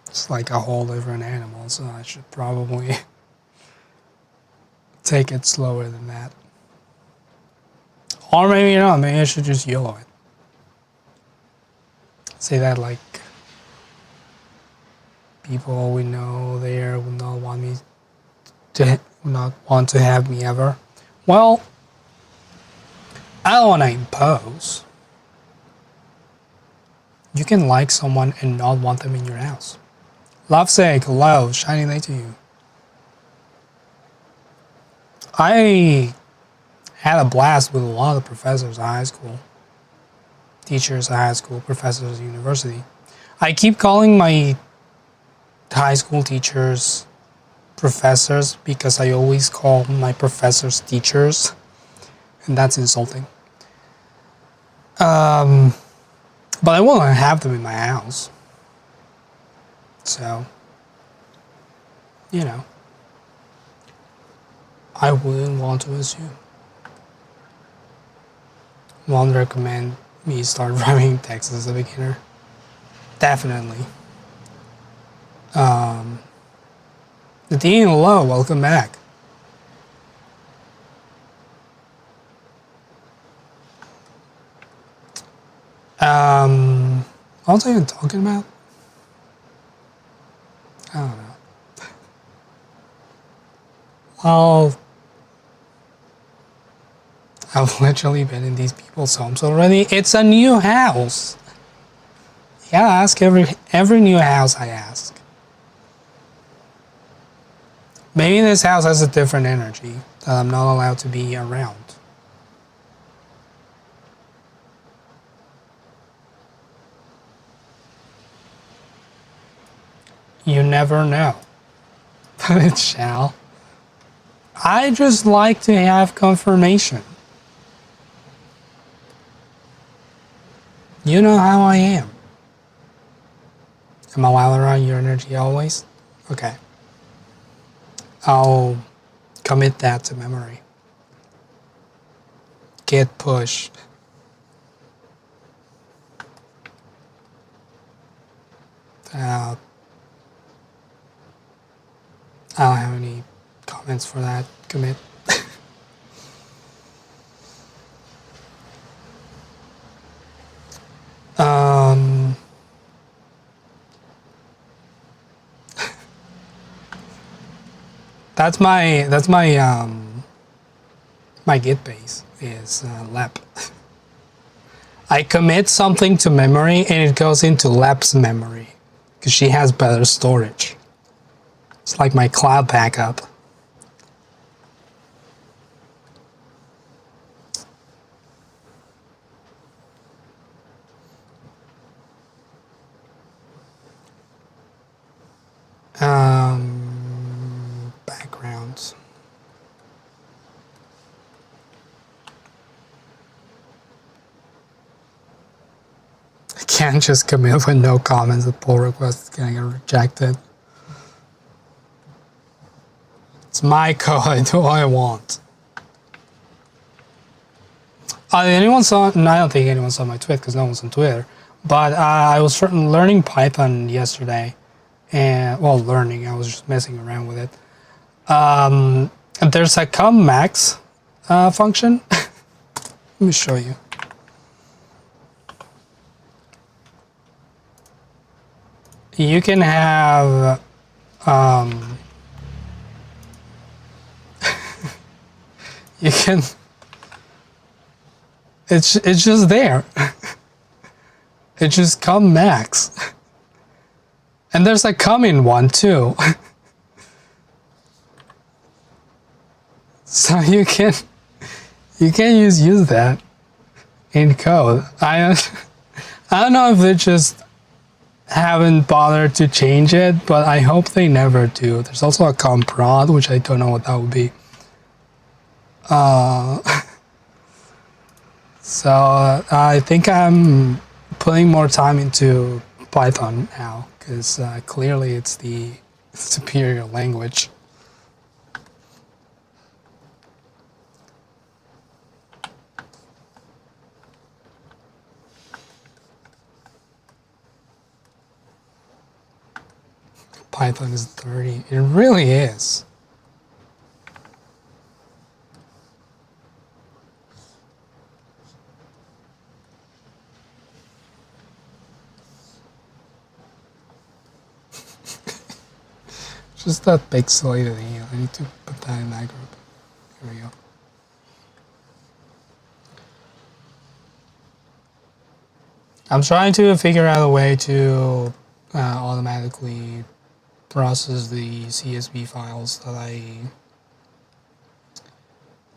It's like a whole different animal, so I should probably take it slower than that. Or maybe not, maybe I should just YOLO it. Say that like people we know there would not want me to not want to have me ever. Well, I don't want to impose. You can like someone and not want them in your house. Love's sake, hello, shining light to you. I had a blast with a lot of professors at high school. Teachers at high school, professors at university. I keep calling my high school teachers professors because I always call my professors teachers, and that's insulting. But I won't have them in my house. So, you know, I wouldn't want to assume. Won't recommend me start driving Texas as a beginner. Definitely. The Dean Low, welcome back. What was I even talking about? I don't know. Well, I've literally been in these people's homes already. It's a new house. Yeah, I ask every new house I ask. Maybe this house has a different energy that I'm not allowed to be around. You never know. But it shall. I just like to have confirmation. You know how I am. Am I allowed around your energy always? Okay. I'll commit that to memory. Git push. I don't have any comments for that commit. That's my my Git base is lep. I commit something to memory and it goes into lep's memory because she has better storage. It's like my cloud backup. can't just commit with no comments. The pull request is gonna get rejected. It's my code. I do what I want. Anyone saw? No, I don't think anyone saw my tweet because no one's on Twitter. But I was learning Python yesterday, and well, learning. I was just messing around with it. And there's a com max function. Let me show you. You can have you can. It's just there. It's just com max, and there's a coming one too. So you can use that in code. I don't know if they just haven't bothered to change it, but I hope they never do. There's also a com prod, which I don't know what that would be. So I think I'm putting more time into Python now because clearly it's the superior language. Python is 30. It really is. Just that pixelated here. I need to put that in that group. Here we go. I'm trying to figure out a way to automatically process the CSV files that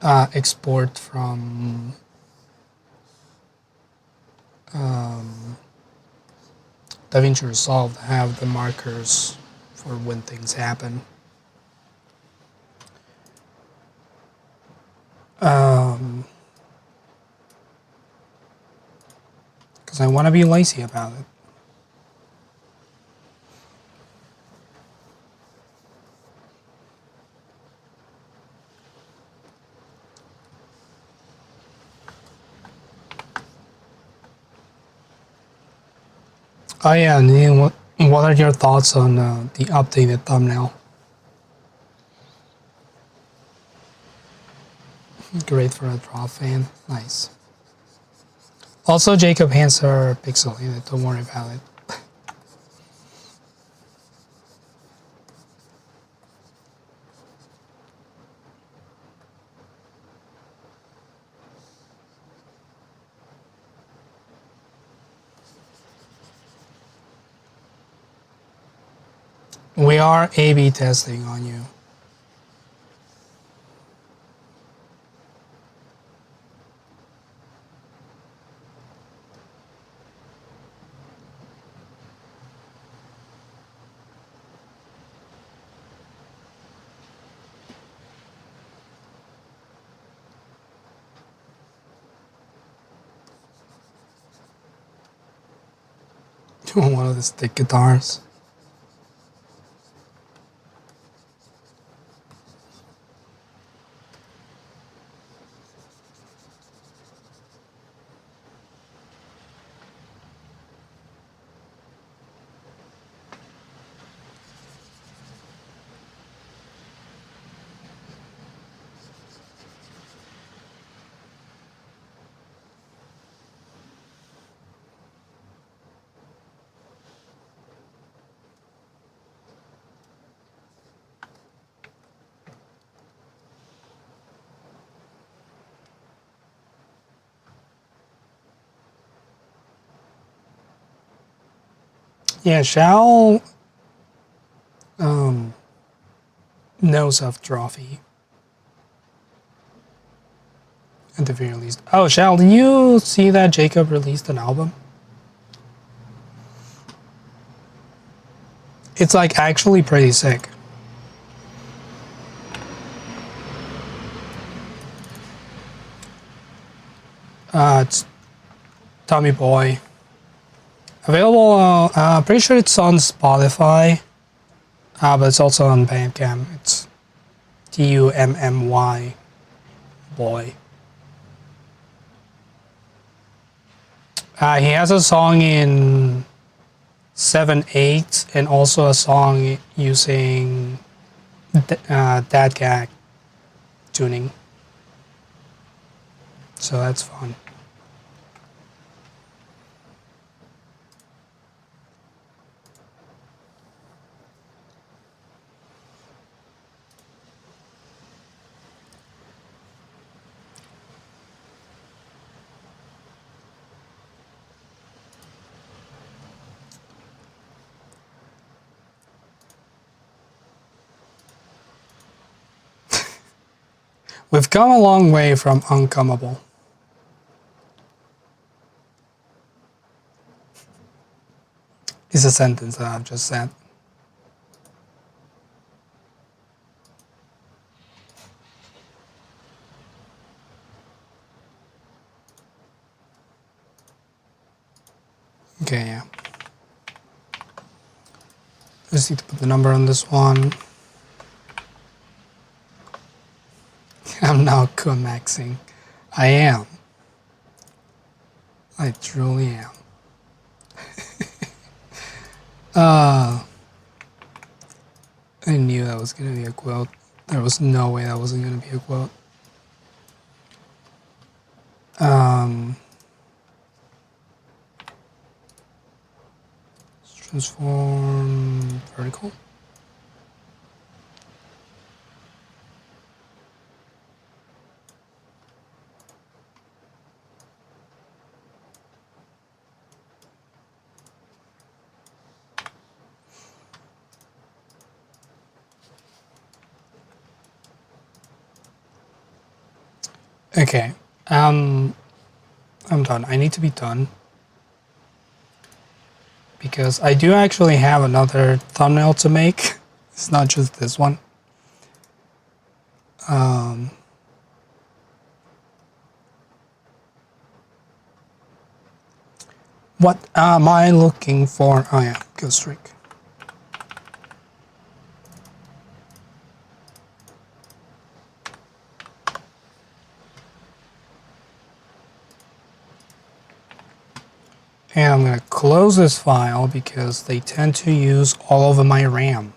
I export from DaVinci Resolve to have the markers for when things happen. Because I want to be lazy about it. Oh yeah, Neil, what are your thoughts on the updated thumbnail? Great for a draw fan. Nice. Also, Jacob hands are pixelated. Don't worry about it. We are A/B testing on you. You want one of the stick guitars? Yeah, Shao knows of Trophy. At the very least. Oh, Shao, did you see that Jacob released an album? It's like actually pretty sick. It's Tommy Boy Available, pretty sure it's on Spotify, but it's also on Bandcamp. It's Tummy boy. He has a song in 7/8 and also a song using dad gag tuning. So that's fun. We've come a long way from uncomeable. Is a sentence that I've just said. Okay, yeah. Just need to put the number on this one. I'm now co-maxing. I am. I truly am. I knew that was going to be a quote. There was no way that wasn't going to be a quote. Transform vertical. Okay, I'm done. I need to be done because I do actually have another thumbnail to make. It's not just this one. What am I looking for? Oh yeah, Ghost Streak. And I'm going to close this file because they tend to use all of my RAM.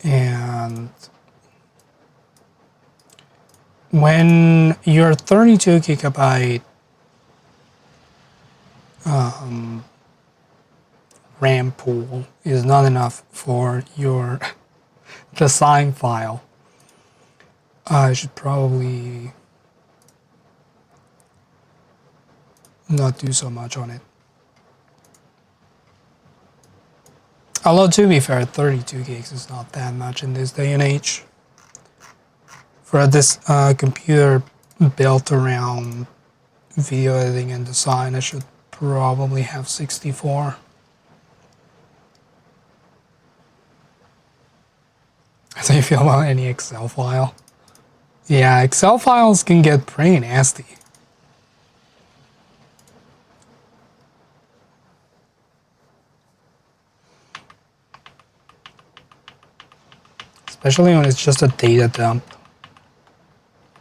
And when your 32 gigabyte RAM pool is not enough for your design file, I should probably not do so much on it. Although to be fair, 32 gigs is not that much in this day and age. For this computer built around video editing and design, I should probably have 64. How do you feel about any Excel file? Yeah, Excel files can get pretty nasty. Especially when it's just a data dump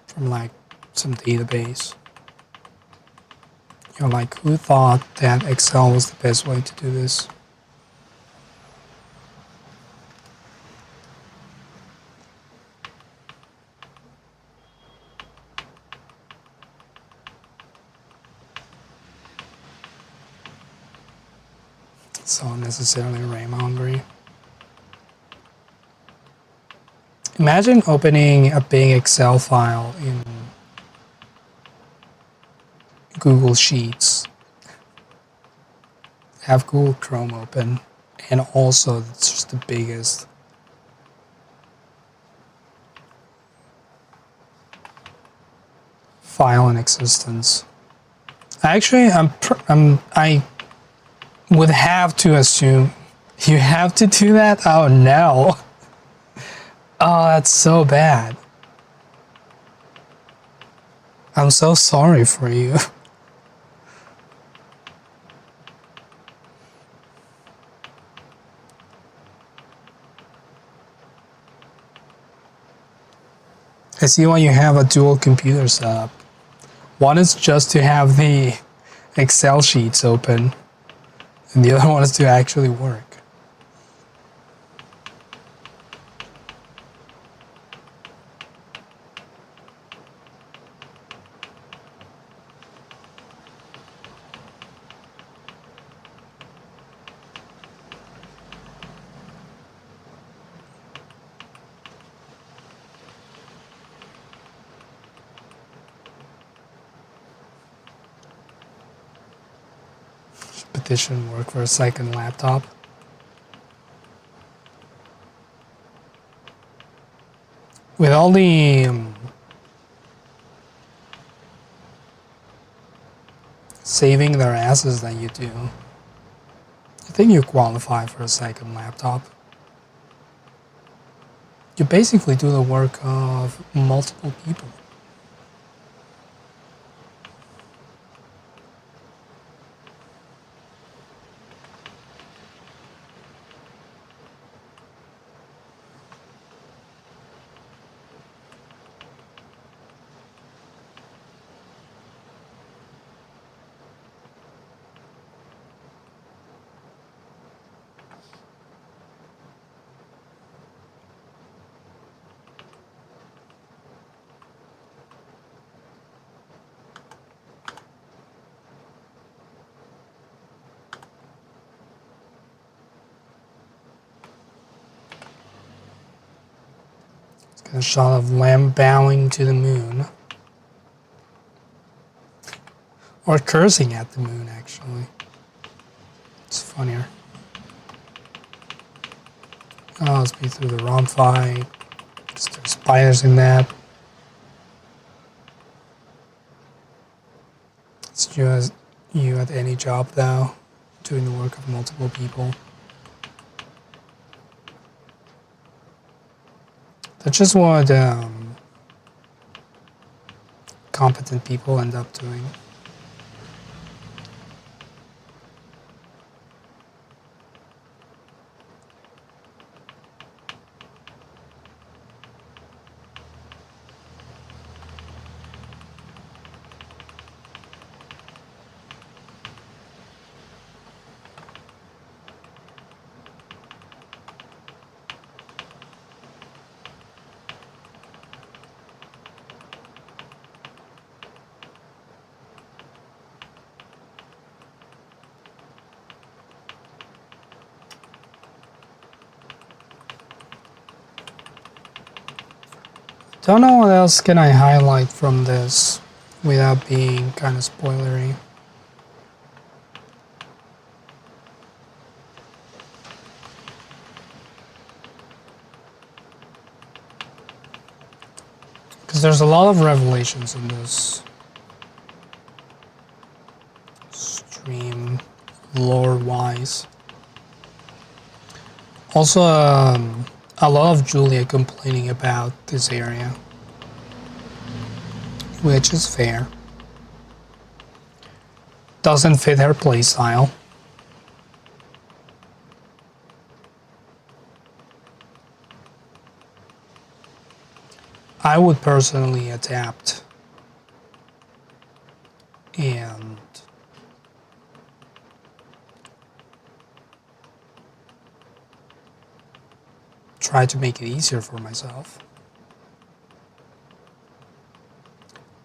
from like some database. You're like, who thought that Excel was the best way to do this? So unnecessarily RAM hungry. Imagine opening a big Excel file in Google Sheets. Have Google Chrome open, and also it's just the biggest. File in existence. Actually, I would have to assume you have to do that. Oh no. Oh, that's so bad. I'm so sorry for you. I see why you have a dual computer setup. One is just to have the Excel sheets open, and the other one is to actually work. Petition work for a second laptop. With all the saving their asses that you do, I think you qualify for a second laptop. You basically do the work of multiple people. A shot of lamb bowing to the moon. Or cursing at the moon, actually. It's funnier. Oh, let's be through the ROM fight. There's spiders in that. It's just you at any job, though, doing the work of multiple people. That's just what competent people end up doing. Don't know what else can I highlight from this without being kind of spoilery. Because there's a lot of revelations in this stream, lore-wise. Also, a lot of Julia complaining about this area, which is fair. Doesn't fit her playstyle. I would personally adapt and try to make it easier for myself.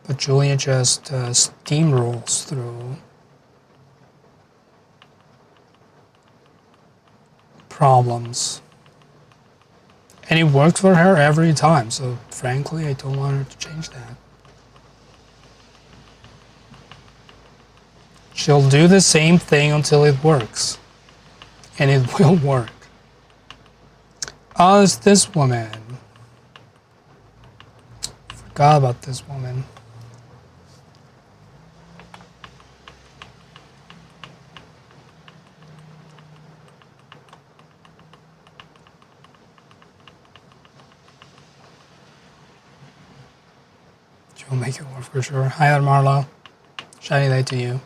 But Julia just steamrolls through problems. And it worked for her every time, so frankly, I don't want her to change that. She'll do the same thing until it works. And it will work. Oh, it's this woman. Forgot about this woman. She'll make it work for sure. Hi there, Marlo. Shiny day to you.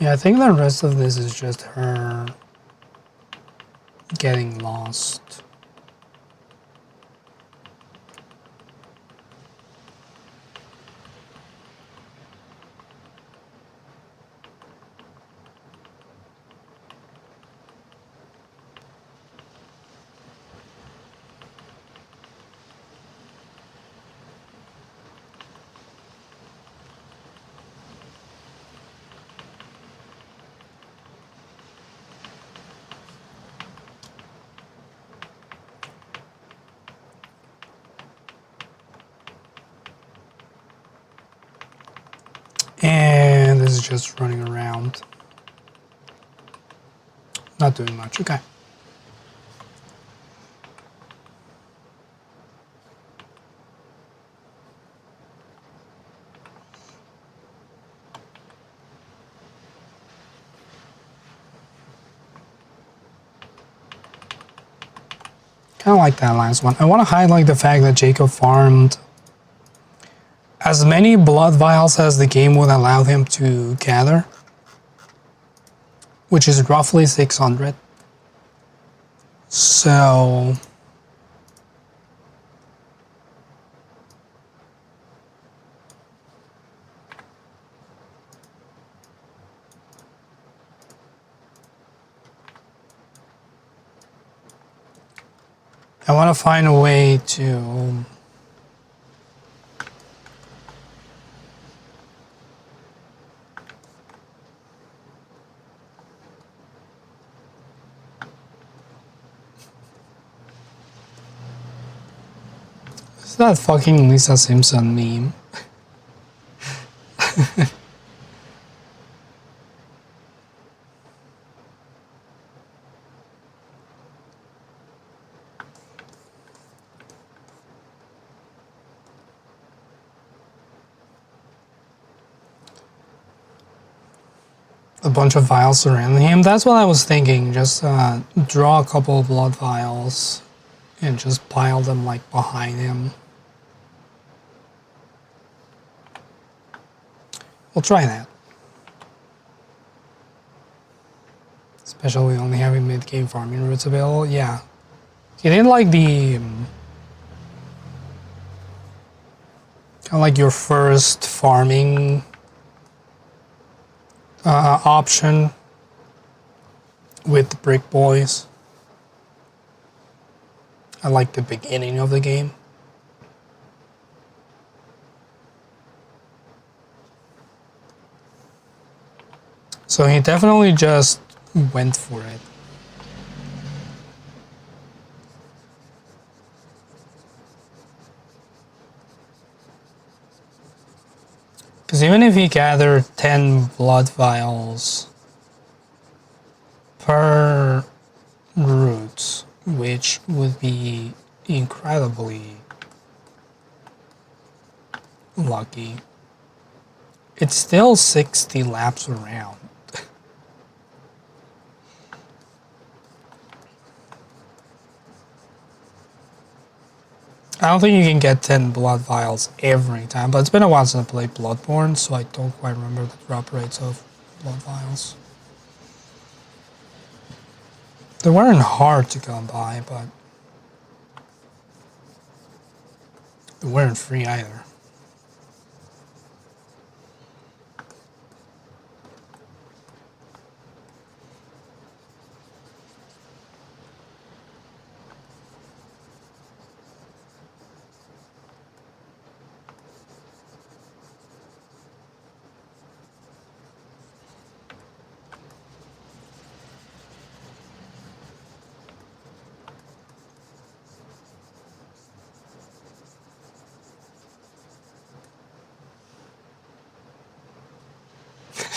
Yeah, I think the rest of this is just her getting lost. And this is just running around. Not doing much, okay. Kind of like that last one. I want to highlight the fact that Jacob farmed as many blood vials as the game would allow him to gather, which is roughly 600. So I want to find a way to It's that fucking Lisa Simpson meme. A bunch of vials surrounding him. That's what I was thinking. Just draw a couple of blood vials and just pile them like behind him. We'll try that. Especially only having mid-game farming routes available. Yeah. You didn't like the kind of like your first farming option with the Brick Boys. I like the beginning of the game. So he definitely just went for it. Because even if he gathered 10 blood vials per route, which would be incredibly lucky, it's still 60 laps around. I don't think you can get 10 blood vials every time, but it's been a while since I played Bloodborne, so I don't quite remember the drop rates of blood vials. They weren't hard to come by, but they weren't free either.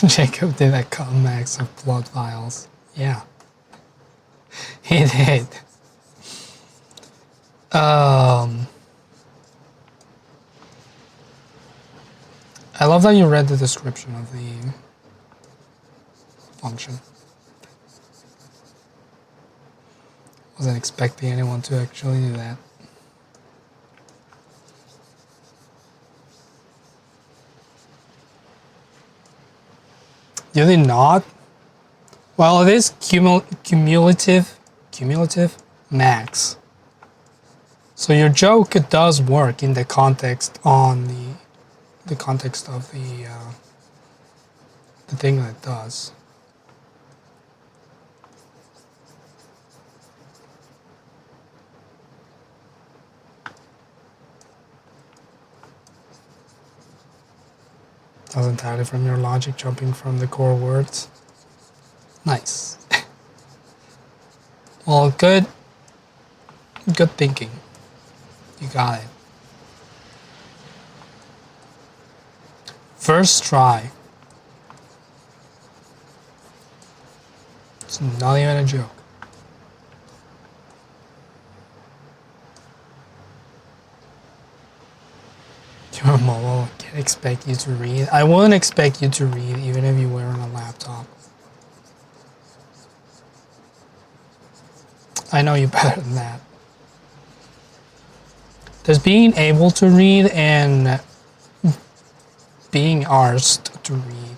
Jacob did a comeback of blood vials. Yeah. He did. I love that you read the description of the function. Wasn't expecting anyone to actually do that. You did not? Well, it is cumulative max. So your joke does work in the context on the context of the thing that it does. That was entirely from your logic, jumping from the core words. Nice. Well, good thinking. You got it. First try. It's not even a joke. Your mobile can't expect you to read. I wouldn't expect you to read even if you were on a laptop. I know you better than that. There's being able to read and being arsed to read.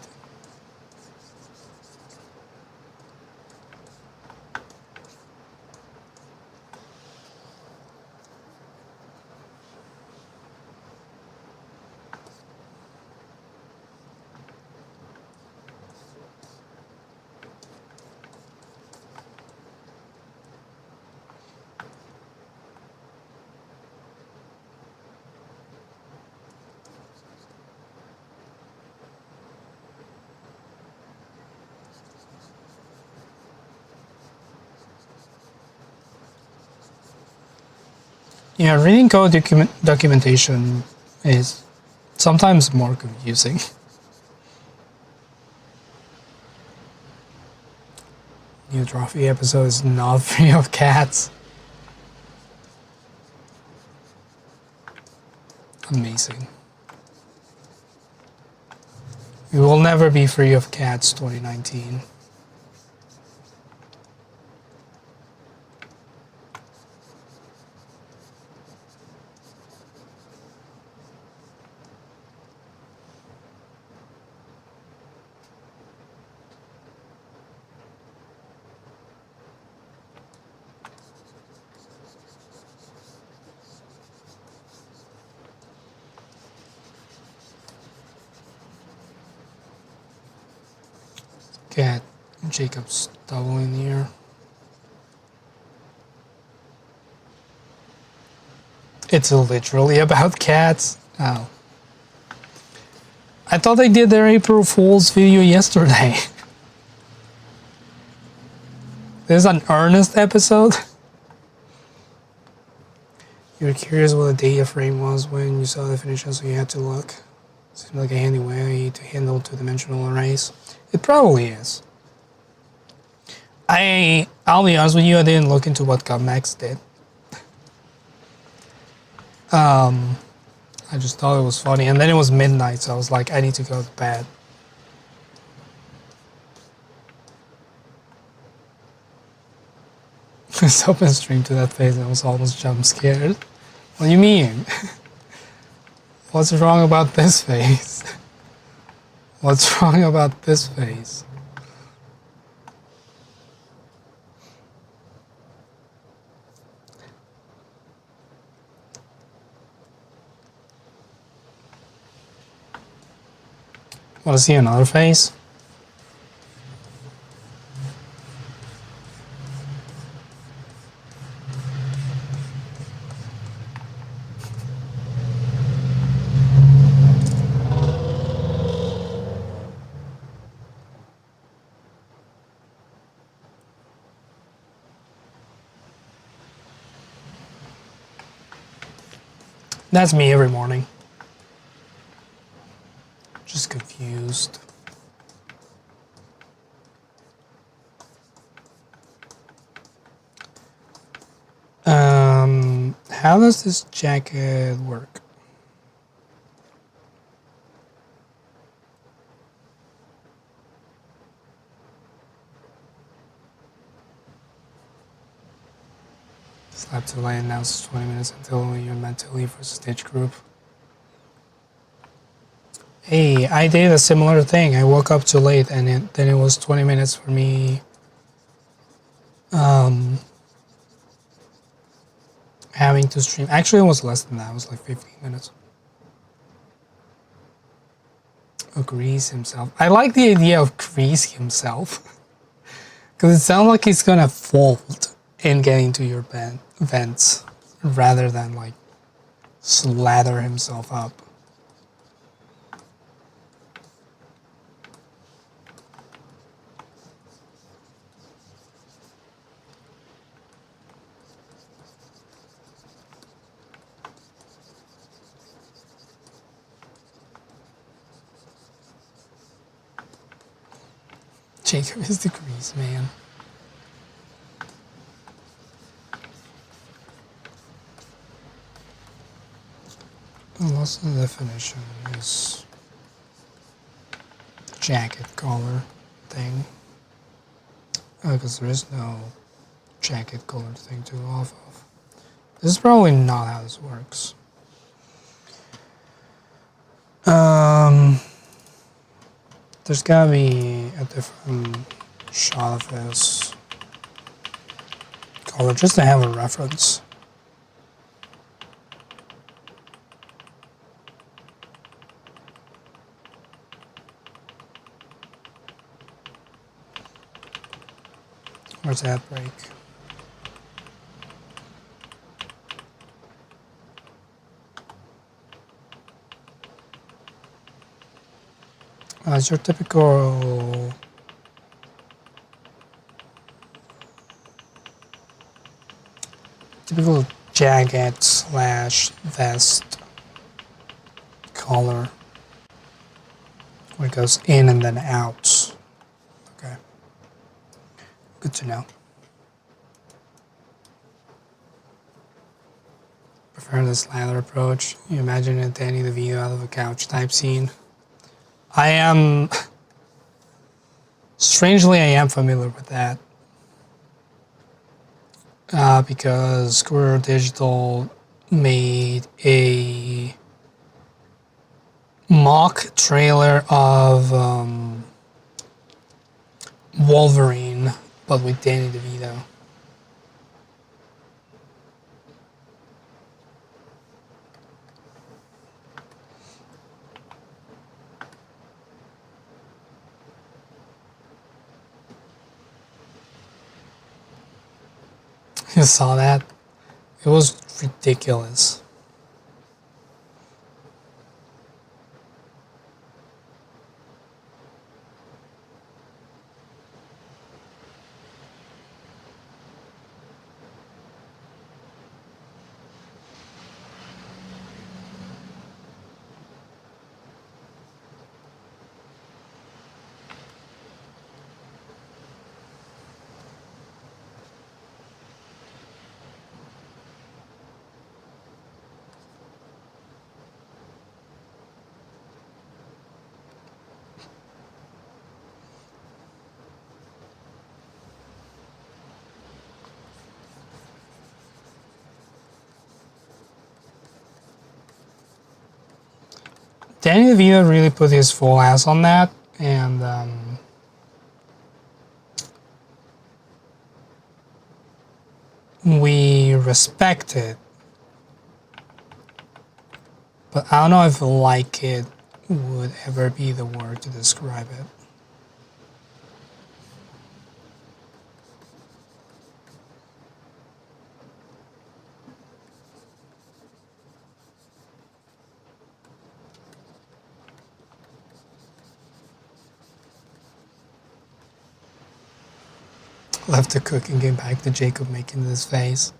Yeah, reading code documentation is sometimes more confusing. New trophy episode is not free of cats. Amazing. We will never be free of cats 2019. Cat Jacob's double in here. It's literally about cats. Oh. I thought they did their April Fool's video yesterday. This is an earnest episode. You were curious what the data frame was when you saw the definition, so you had to look. Seems like a handy way to handle two-dimensional arrays. It probably is. I'll be honest with you, I didn't look into what GovMax did. I just thought it was funny, and then it was midnight, so I was like, I need to go to bed. This open stream to that face, I was almost jump scared. What do you mean? What's wrong about this face? What's wrong about this face? Want to see another face? That's me every morning. Just confused. How does this jacket work? Slap to light announces 20 minutes until you're meant to leave for the stage group. Hey, I did a similar thing. I woke up too late, and then it was 20 minutes for me um, having to stream. Actually, it was less than that. It was like 15 minutes. Oh, Grease himself. I like the idea of Grease himself. Because it sounds like he's gonna fold and get into your vents rather than like slather himself up. Jacob is the Grease man. What's the definition? Is jacket collar thing. Because there is no jacket collar thing to go off of. This is probably not how this works. There's gotta be a different shot of this collar just to have a reference. Where's that break? It's your typical jacket slash vest collar where it goes in and then out. Okay, good to know. Prefer this ladder approach. You imagine it Danny DeVito out of a couch type scene. I am strangely I am familiar with that. Because Square Digital made a mock trailer of Wolverine, but with Danny DeVito. You saw that? It was ridiculous. Danny DeVito really put his full ass on that, and we respect it. But I don't know if like it would ever be the word to describe it. Left to cook and get back to Jacob making this face.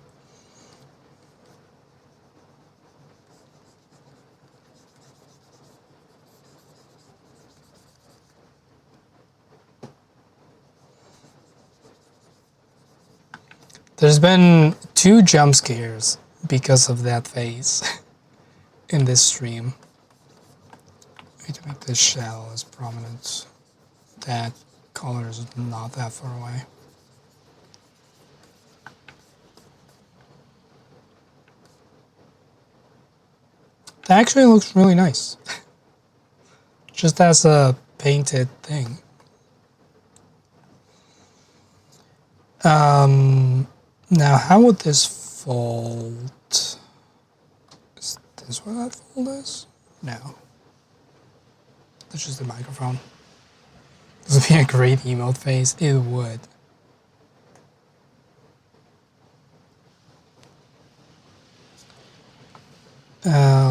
There's been 2 jump scares because of that face in this stream. I need to make this shadow as prominent. That color is not that far away. That actually looks really nice. just as a painted thing. Now how would this fold? Is this what that fold is? No. That's just the microphone. This would be a great emote face. It would.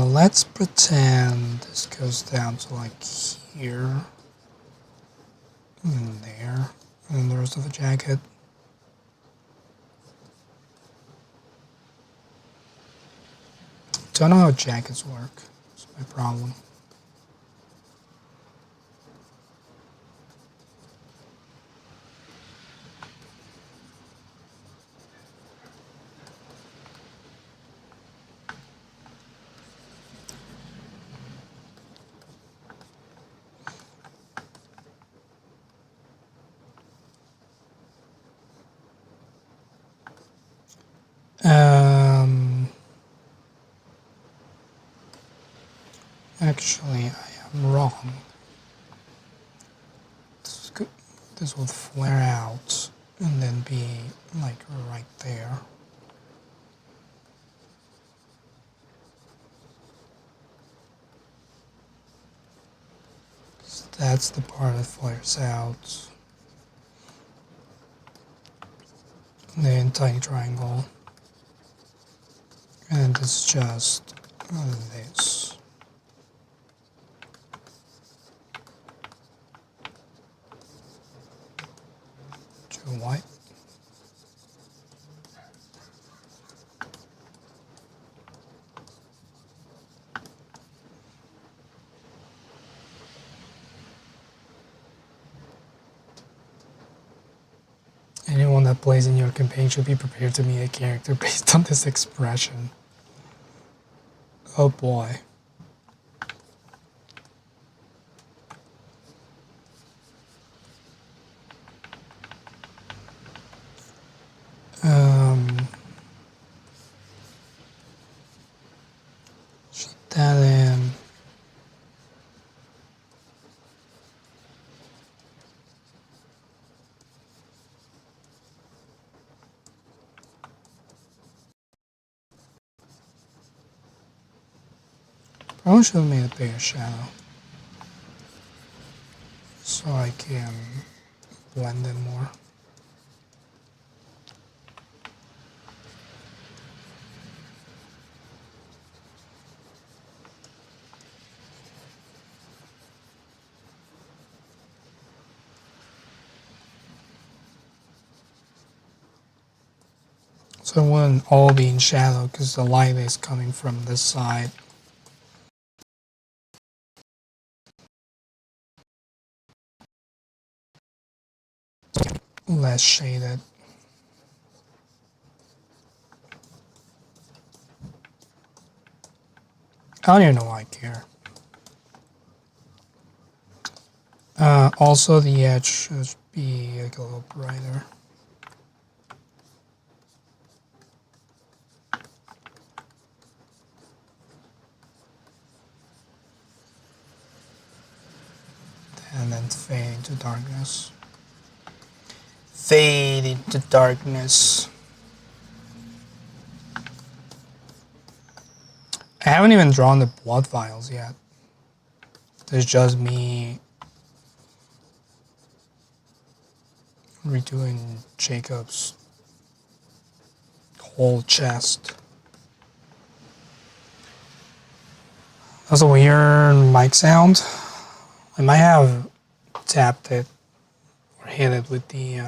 Let's pretend this goes down to like here. And there. And then the rest of the jacket. Don't know how jackets work. That's my problem. Actually, I am wrong. This will flare out and then be like right there. So that's the part that flares out. And then tiny triangle. And it's just this. Too white. Anyone that plays in your campaign should be prepared to meet a character based on this expression. Oh boy. Sheet that in. Probably should have made a bigger shadow. So I can blend in more. So it wouldn't all be in shadow because the light is coming from this side. Less shaded. I don't even know why I care. Also, the edge should be like a little brighter. And then fade into darkness. Fade into darkness. I haven't even drawn the blood vials yet. There's just me redoing Jacob's whole chest. That's a weird mic sound. I might have tapped it or hit it with the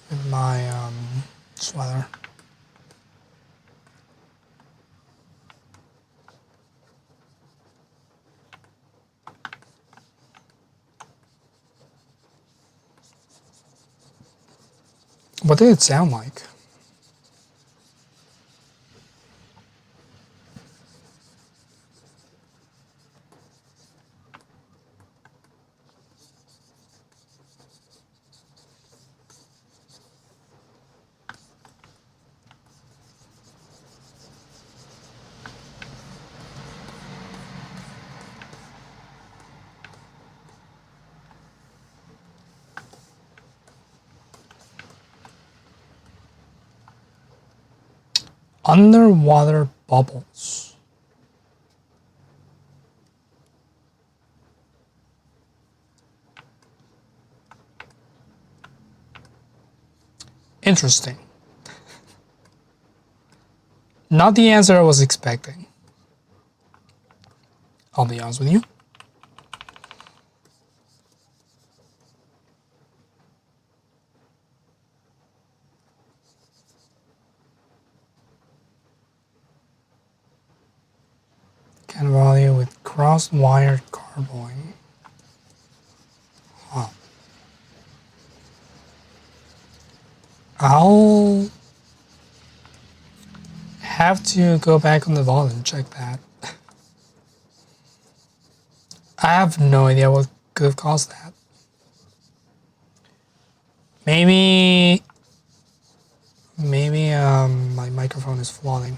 with my sweater. What did it sound like? Underwater bubbles. Interesting. Not the answer I was expecting. I'll be honest with you. Can value with cross-wired carboing. Huh. I'll have to go back on the vault and check that. I have no idea what could have caused that. Maybe my microphone is flooding.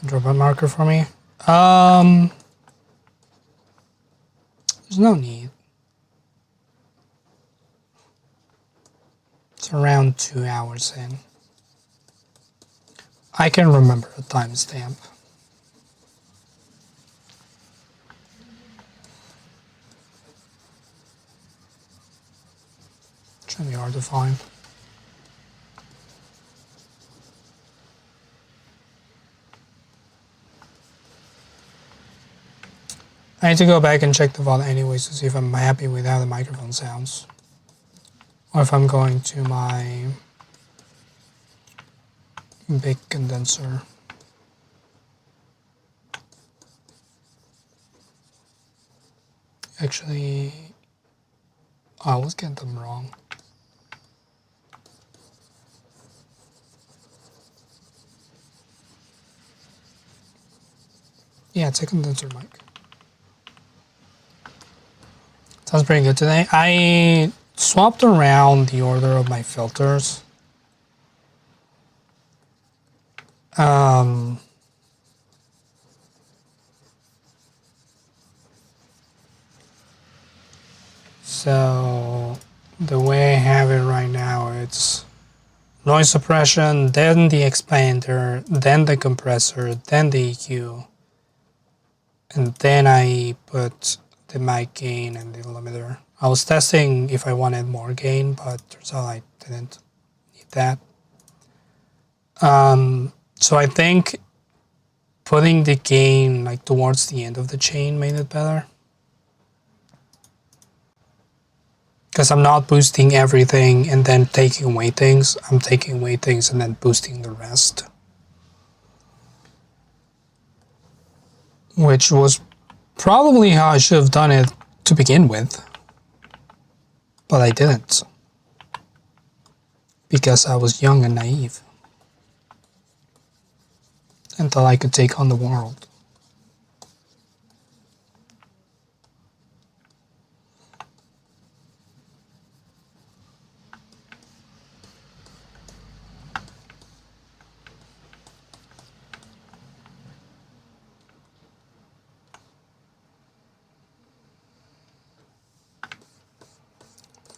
Drop a marker for me. There's no need. It's around 2 hours in. I can remember a timestamp. Should be hard to find. I need to go back and check the vault anyways to see if I'm happy with how the microphone sounds. Or if I'm going to my big condenser. Actually, I always get them wrong. Yeah, it's a condenser mic. Sounds pretty good today. I swapped around the order of my filters. So the way I have it right now, it's noise suppression, then the expander, then the compressor, then the EQ, and then I put the mic gain and the limiter. I was testing if I wanted more gain, but turns out I didn't need that. So I think putting the gain like towards the end of the chain made it better. Because I'm not boosting everything and then taking away things. I'm taking away things and then boosting the rest. Which was probably how I should have done it to begin with. But I didn't. Because I was young and naive. And thought I could take on the world.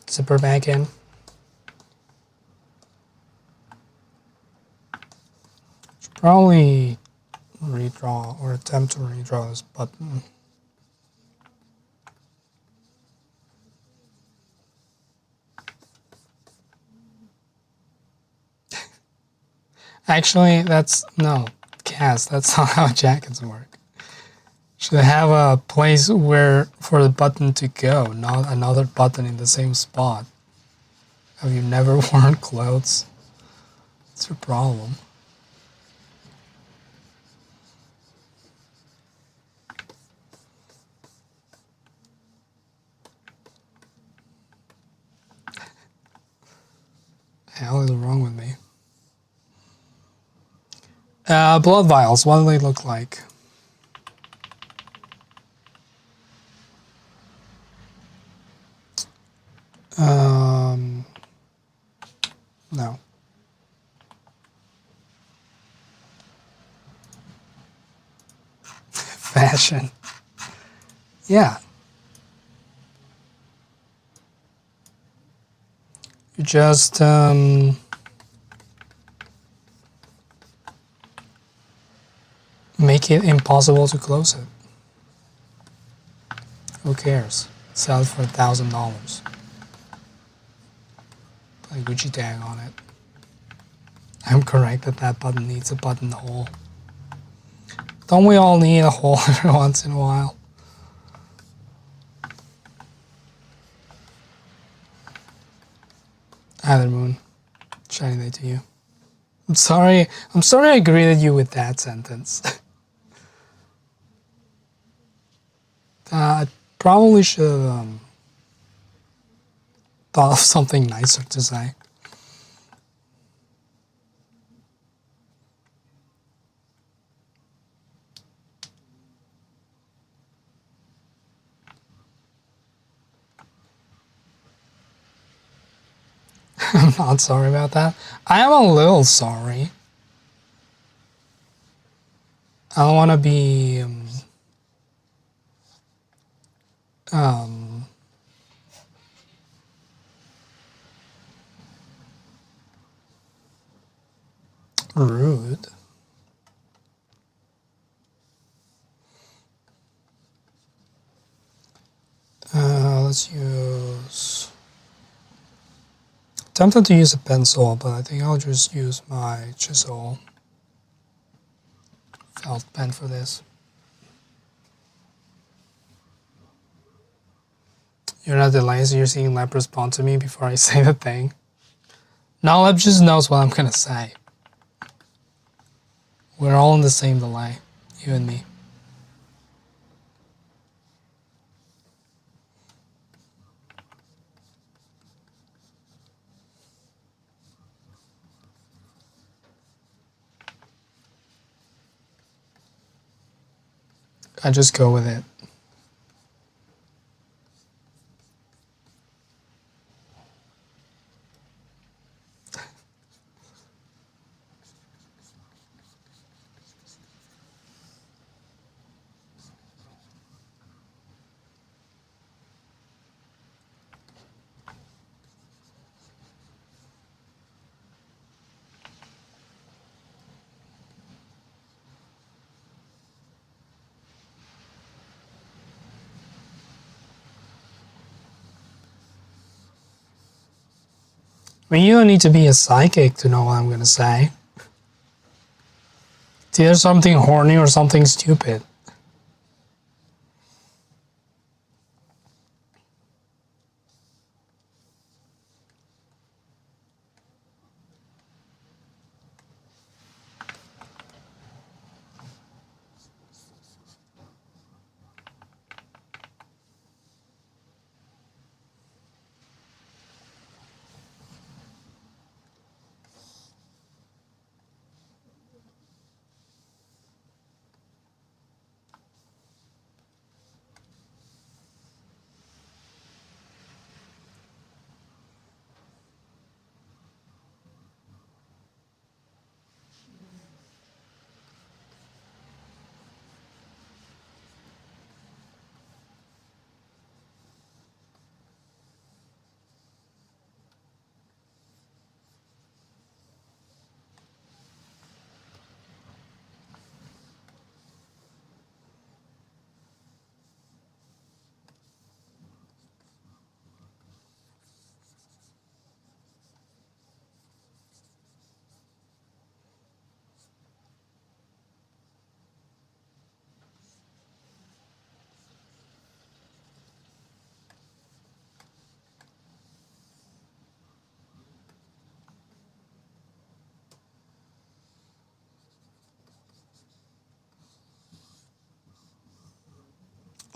Zipper back in. Should probably redraw or attempt to redraw this button. Actually, Khaz, that's not how jackets work. Should have a place where for the button to go, not another button in the same spot. Have you never worn clothes? It's your problem. The hell is wrong with me? Blood vials, what do they look like? No. fashion. Yeah. You just make it impossible to close it. Who cares? Sell it for $1,000. Put a Gucci tag on it. I'm correct that that button needs a buttonhole. Don't we all need a hole every once in a while? Hi there, Moon. Shining day to you. I'm sorry I greeted you with that sentence. I probably should have thought of something nicer to say. I'm not sorry about that. I am a little sorry. I don't want to be rude. Let's use... Tempted to use a pencil, but I think I'll just use my chisel felt pen for this. You're not delayed, so you're seeing Lep respond to me before I say the thing. Now Lep just knows what I'm gonna say. We're all in the same delay, you and me. I just go with it. I mean, you don't need to be a psychic to know what I'm gonna say. It's either something horny or something stupid.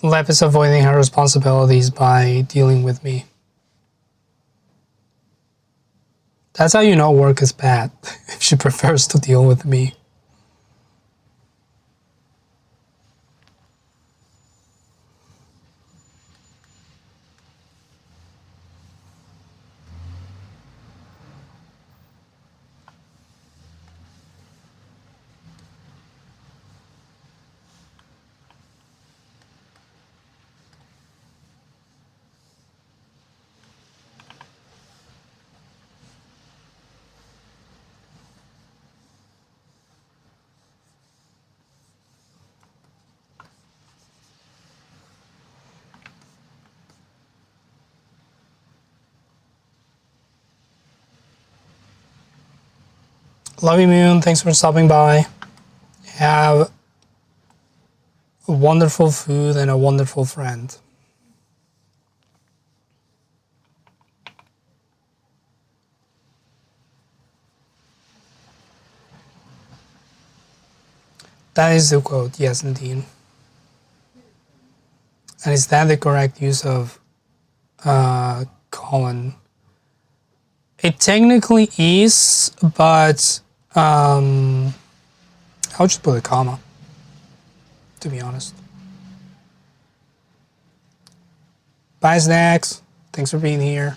Lep is avoiding her responsibilities by dealing with me. That's how you know work is bad, if she prefers to deal with me. Love you, Moon. Thanks for stopping by. Have wonderful food and a wonderful friend. That is the quote, yes, indeed. And is that the correct use of colon? It technically is, but I'll just put a comma, to be honest. Bye, Snacks. Thanks for being here.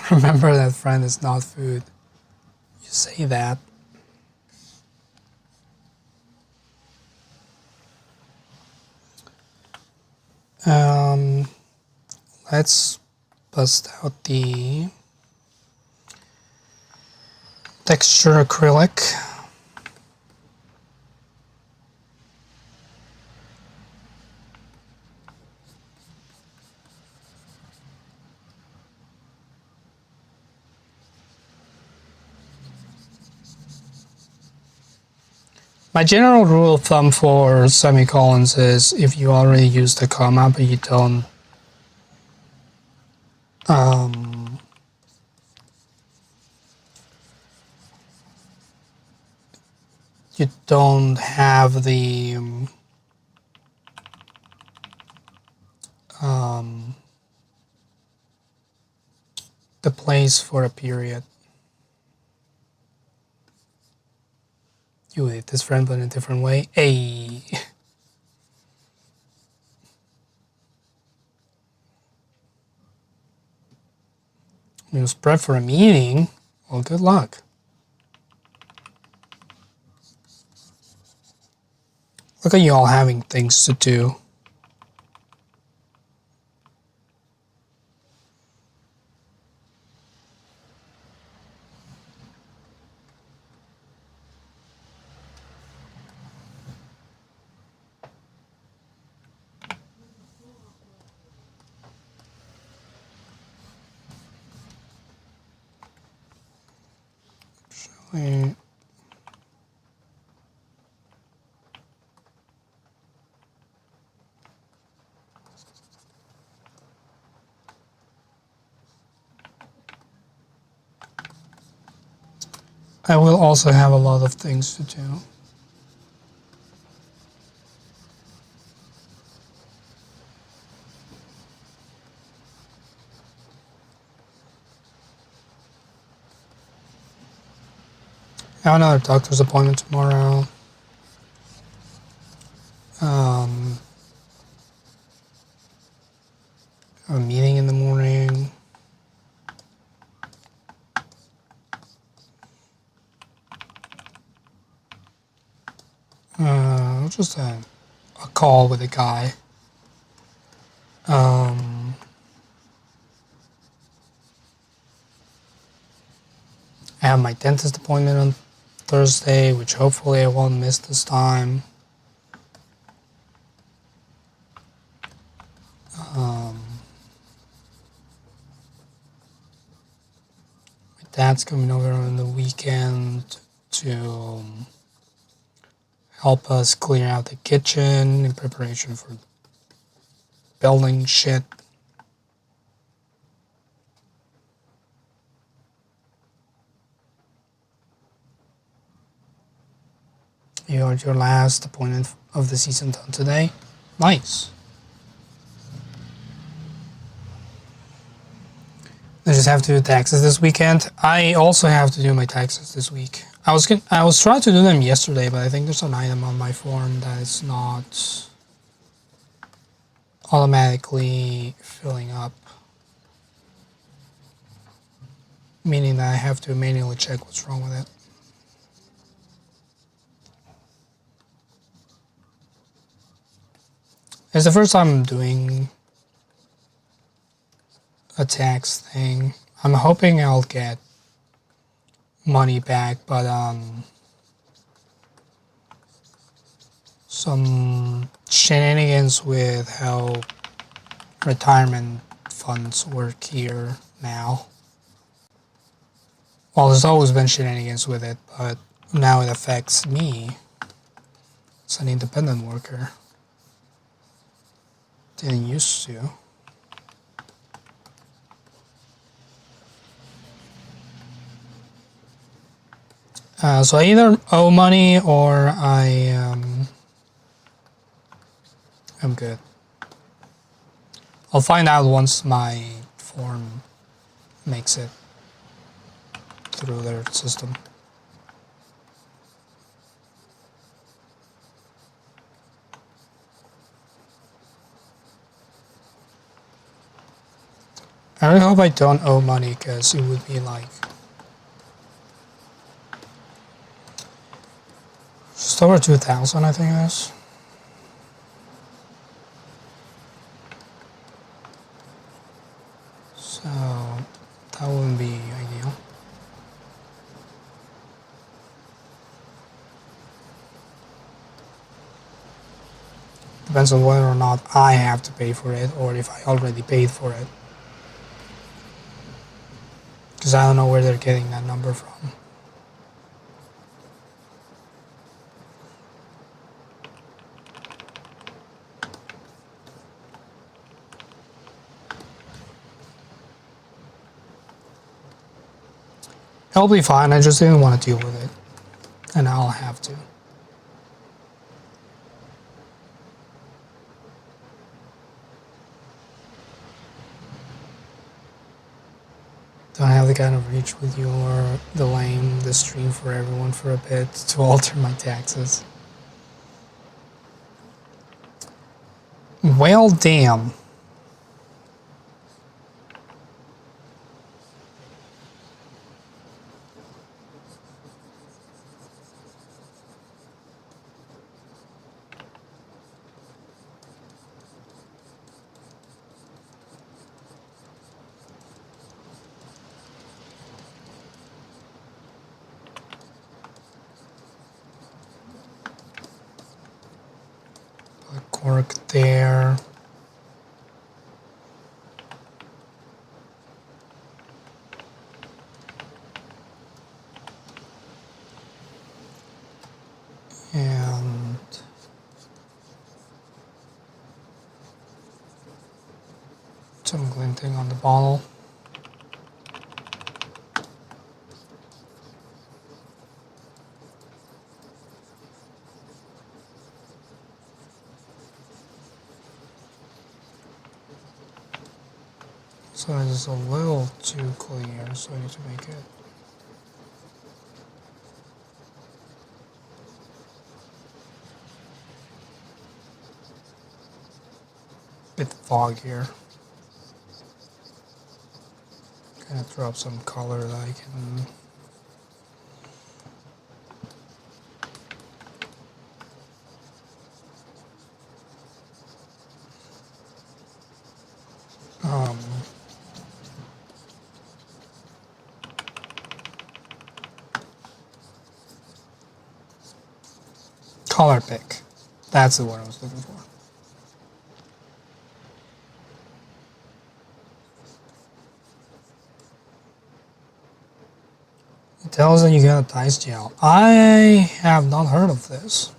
Remember that friend is not food. You say that. Let's bust out the texture acrylic. My general rule of thumb for semicolons is if you already used a comma but you don't have the place for a period. You hate this friend but in a different way. Hey. You was prep for a meeting. Well, good luck. Look at you all having things to do. I will also have a lot of things to do. I have another doctor's appointment tomorrow. A meeting in the morning. Just a call with a guy. I have my dentist appointment on Thursday, which hopefully I won't miss this time. My dad's coming over on the weekend to help us clear out the kitchen in preparation for building shit. You had your last appointment of the season done today. Nice. I just have to do taxes this weekend. I also have to do my taxes this week. I was trying to do them yesterday, but I think there's an item on my form that is not automatically filling up, meaning that I have to manually check what's wrong with it. It's the first time I'm doing a tax thing. I'm hoping I'll get money back, but some shenanigans with how retirement funds work here now. Well, there's always been shenanigans with it, but now it affects me as an independent worker. Didn't used to. So I either owe money or I'm good. I'll find out once my form makes it through their system. I really hope I don't owe money because it would be like just over 2,000, I think it is. So that wouldn't be ideal. Depends on whether or not I have to pay for it or if I already paid for it. Because I don't know where they're getting that number from. It'll be fine, I just didn't want to deal with it. And I'll have to. Don't have the kind of reach with your delaying the stream for everyone for a bit to alter my taxes. Well, damn. Cork there. And some glinting on the bottle. So it's a little too clear, so I need to make it a bit foggier. Kind of drop some color that I can color pick. That's the word I was looking for. It tells that you get a dice gel. I have not heard of this.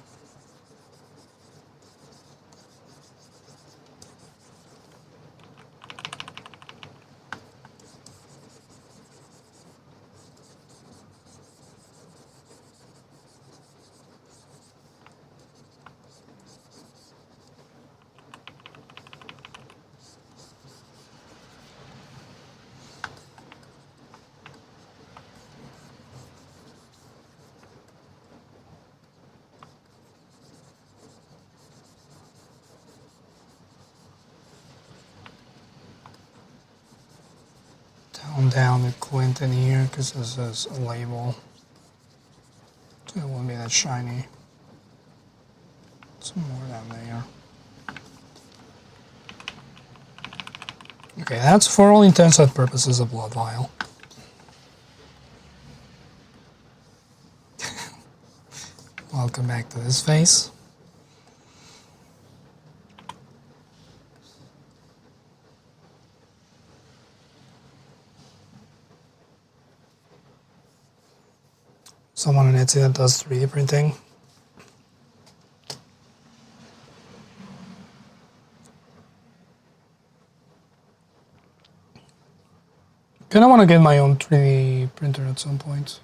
Down the Clinton here because this is a label, so it won't be that shiny. Some more down there. Okay, that's for all intents and purposes a blood vial. Welcome back to this face. someone on Etsy that does 3D printing. Kind of want to get my own 3D printer at some point.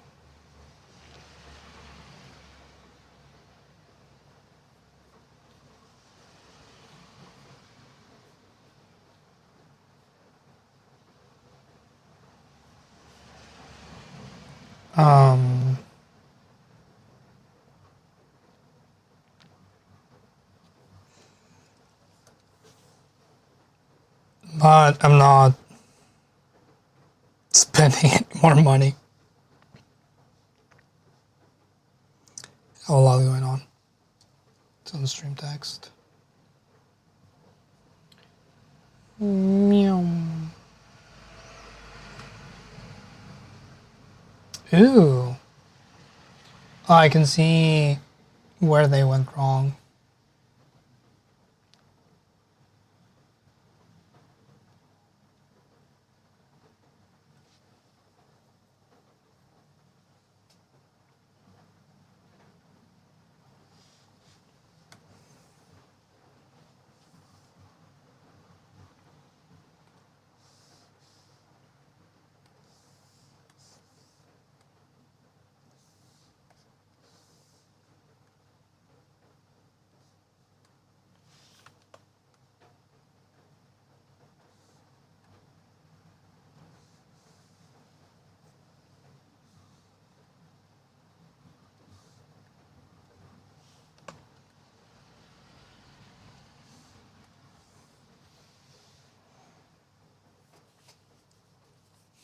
But I'm not spending any more money. I have a lot going on. It's on the stream text. Meow. Ooh. Oh, I can see where they went wrong.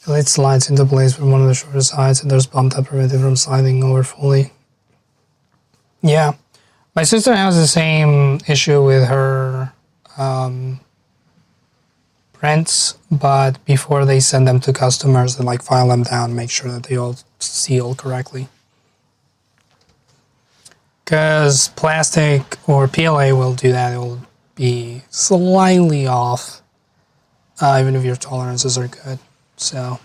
It slides into place from one of the shorter sides and there's bump that prevent it from sliding over fully. Yeah. My sister has the same issue with her prints, but before they send them to customers, they like file them down, make sure that they all seal correctly. Because plastic or PLA will do that, it will be slightly off, even if your tolerances are good. So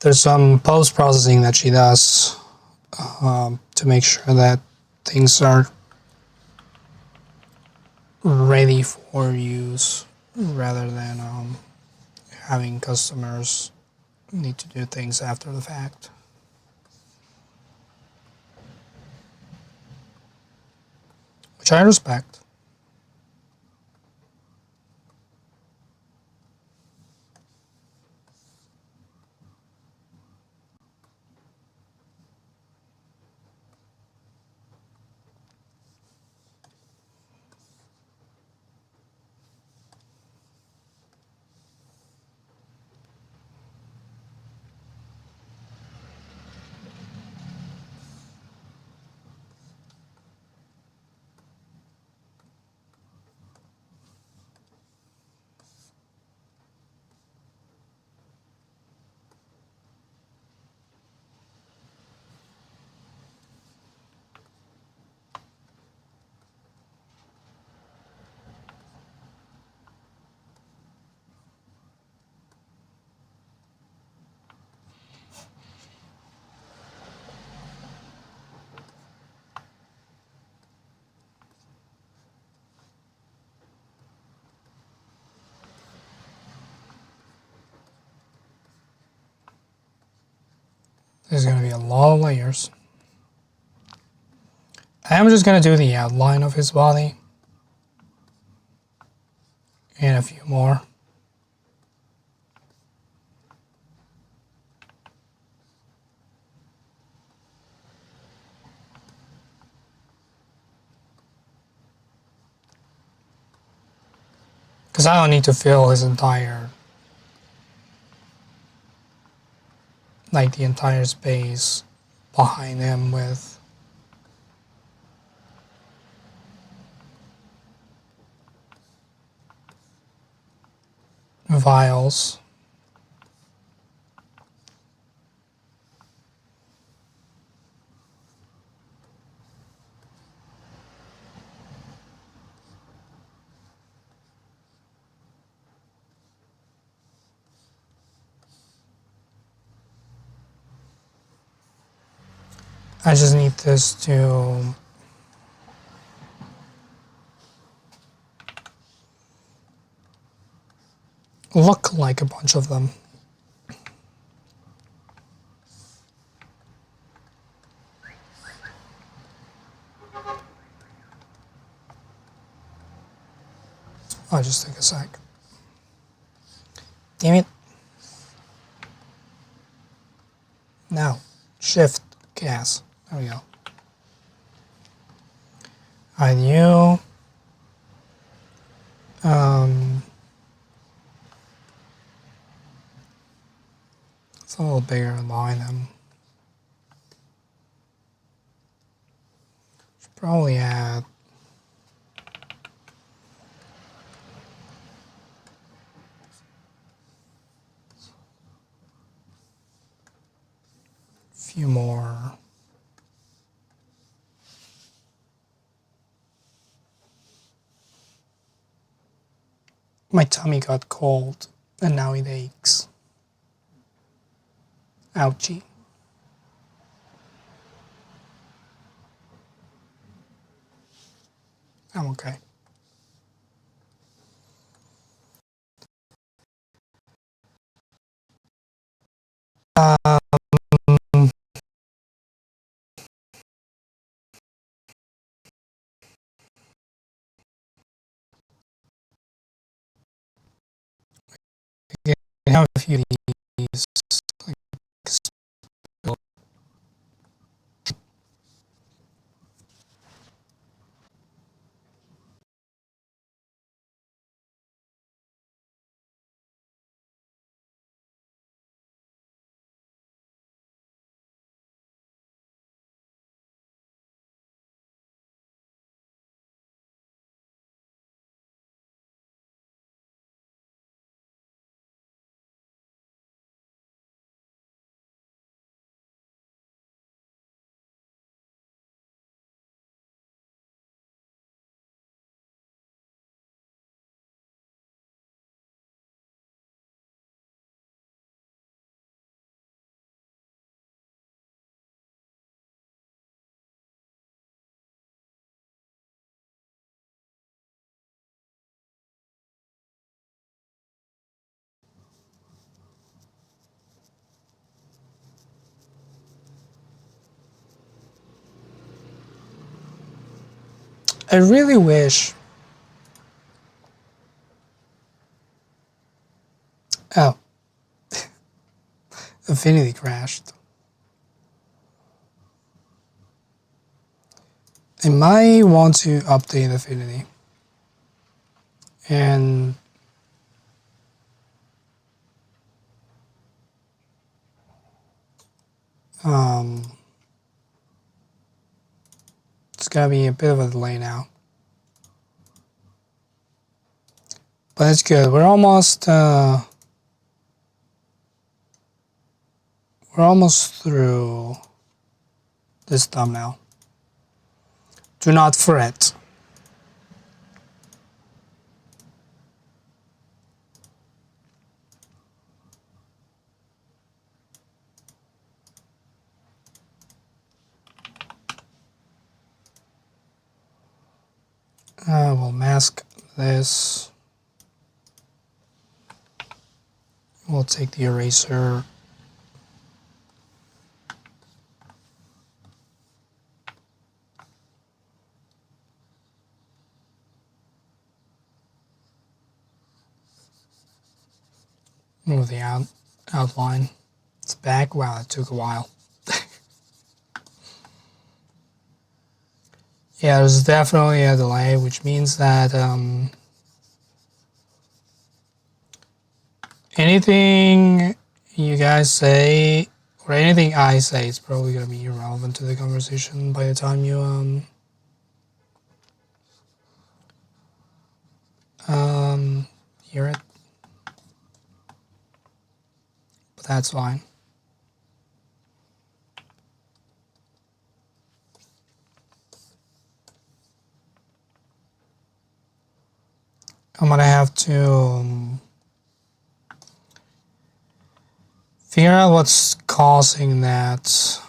there's some post-processing that she does to make sure that things are ready for use rather than having customers need to do things after the fact. Which I respect. There's going to be a lot of layers. I'm just going to do the outline of his body and a few more. Because I don't need to fill his entire, like the entire space behind him with vials. I just need this to look like a bunch of them. I'll just take a sec. Damn it. Now, shift gas. There we go. And you. It's a little bigger than behind them. Should probably add a few more. My tummy got cold and now it aches. Ouchie. I'm okay. I have a few of these. I really wish. Oh. Affinity crashed. I might want to update Affinity. And it's gonna be a bit of a delay now. But it's good. We're almost through this thumbnail. Do not fret. We'll mask this. We'll take the eraser. Move the outline. It's back. Wow, it took a while. Yeah, there's definitely a delay, which means that anything you guys say or anything I say is probably going to be irrelevant to the conversation by the time you hear it. But that's fine. I'm gonna have to figure out what's causing that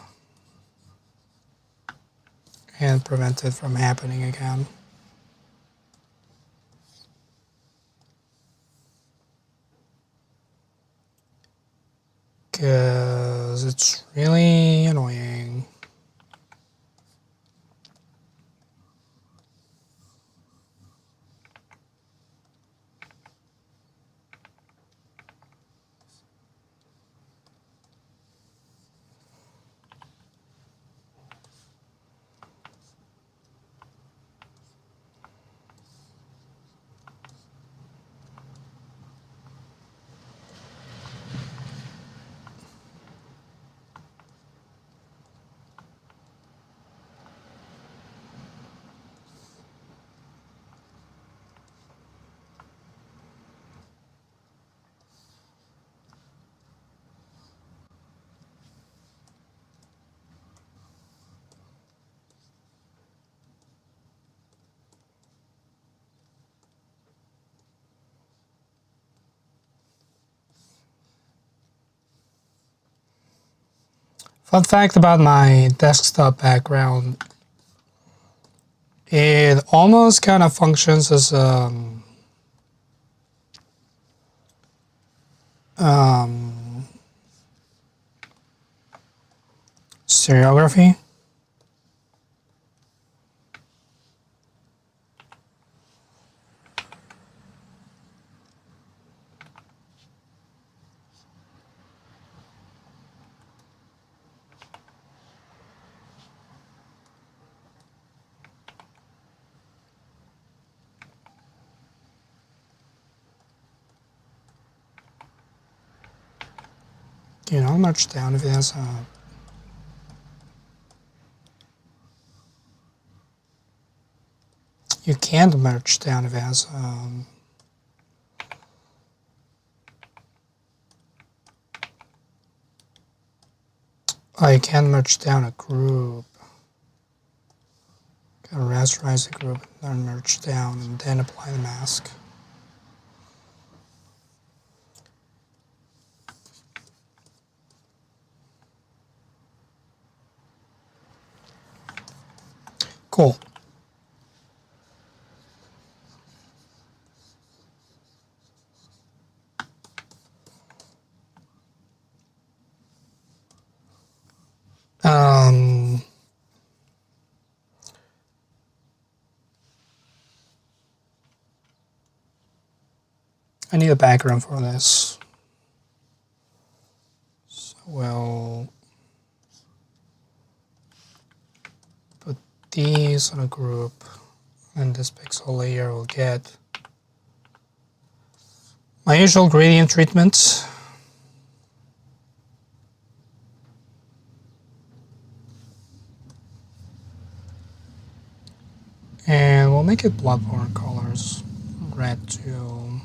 and prevent it from happening again. Because it's really annoying. Fun fact about my desktop background, it almost kind of functions as stereography. You know, merge down if it has a you can't merge down if it has oh, you can merge down a group. Gotta rasterize the group and then merge down and then apply the mask. Cool. I need a background for this. So we'll put these on a group, and this pixel layer will get my usual gradient treatment. And we'll make it bloodborne colors, red to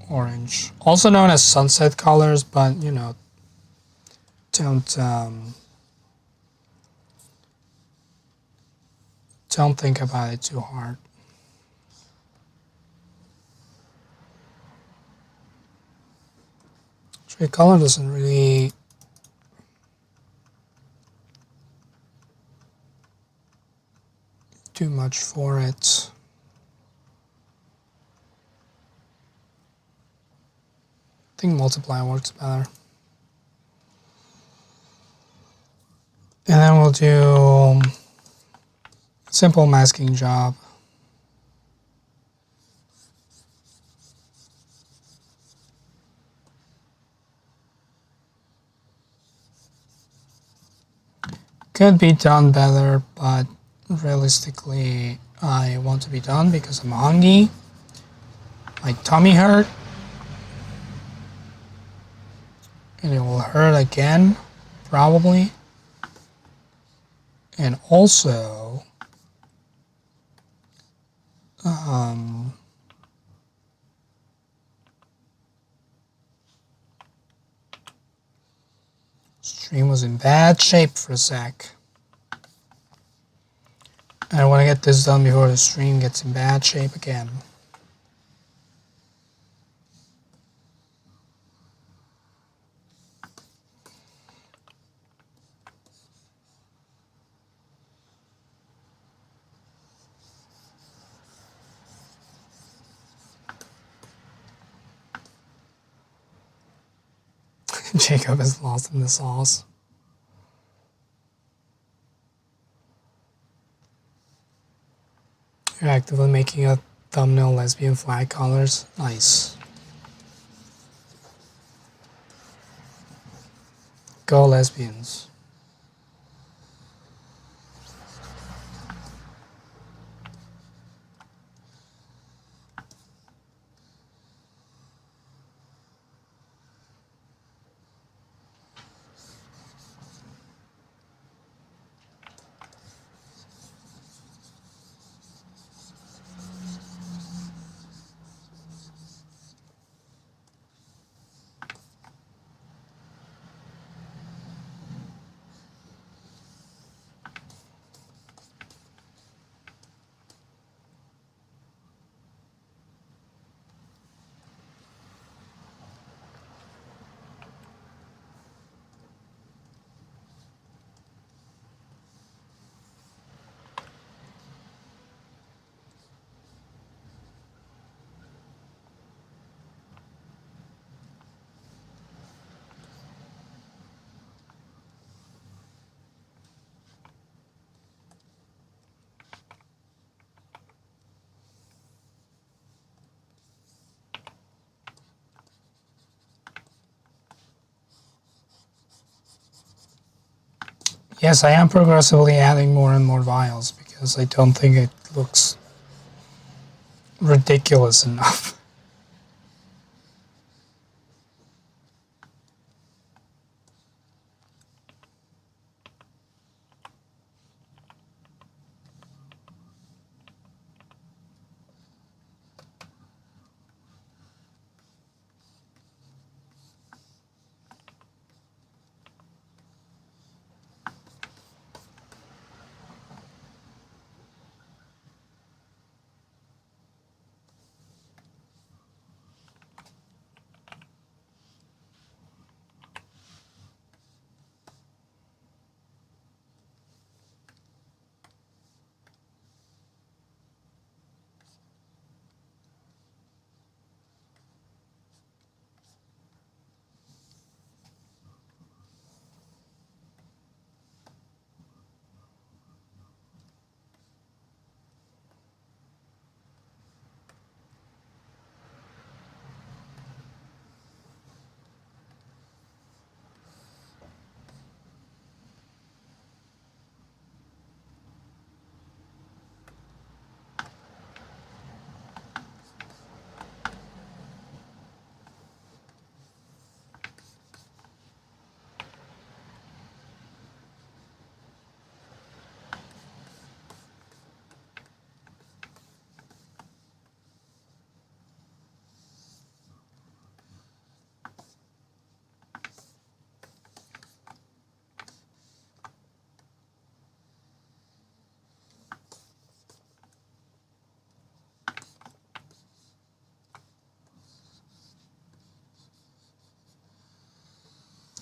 orange, also known as sunset colors, but you know, don't think about it too hard. Actually, color doesn't really do much for it. I think multiply works better. And then we'll do simple masking job. Could be done better, but realistically, I want to be done because I'm hungry. My tummy hurt. And it will hurt again, probably. And also, stream was in bad shape for a sec. And I want to get this done before the stream gets in bad shape again. Jacob is lost in the sauce. You're actively making a thumbnail lesbian flag colors. Nice. Go lesbians. Yes, I am progressively adding more and more vials because I don't think it looks ridiculous enough.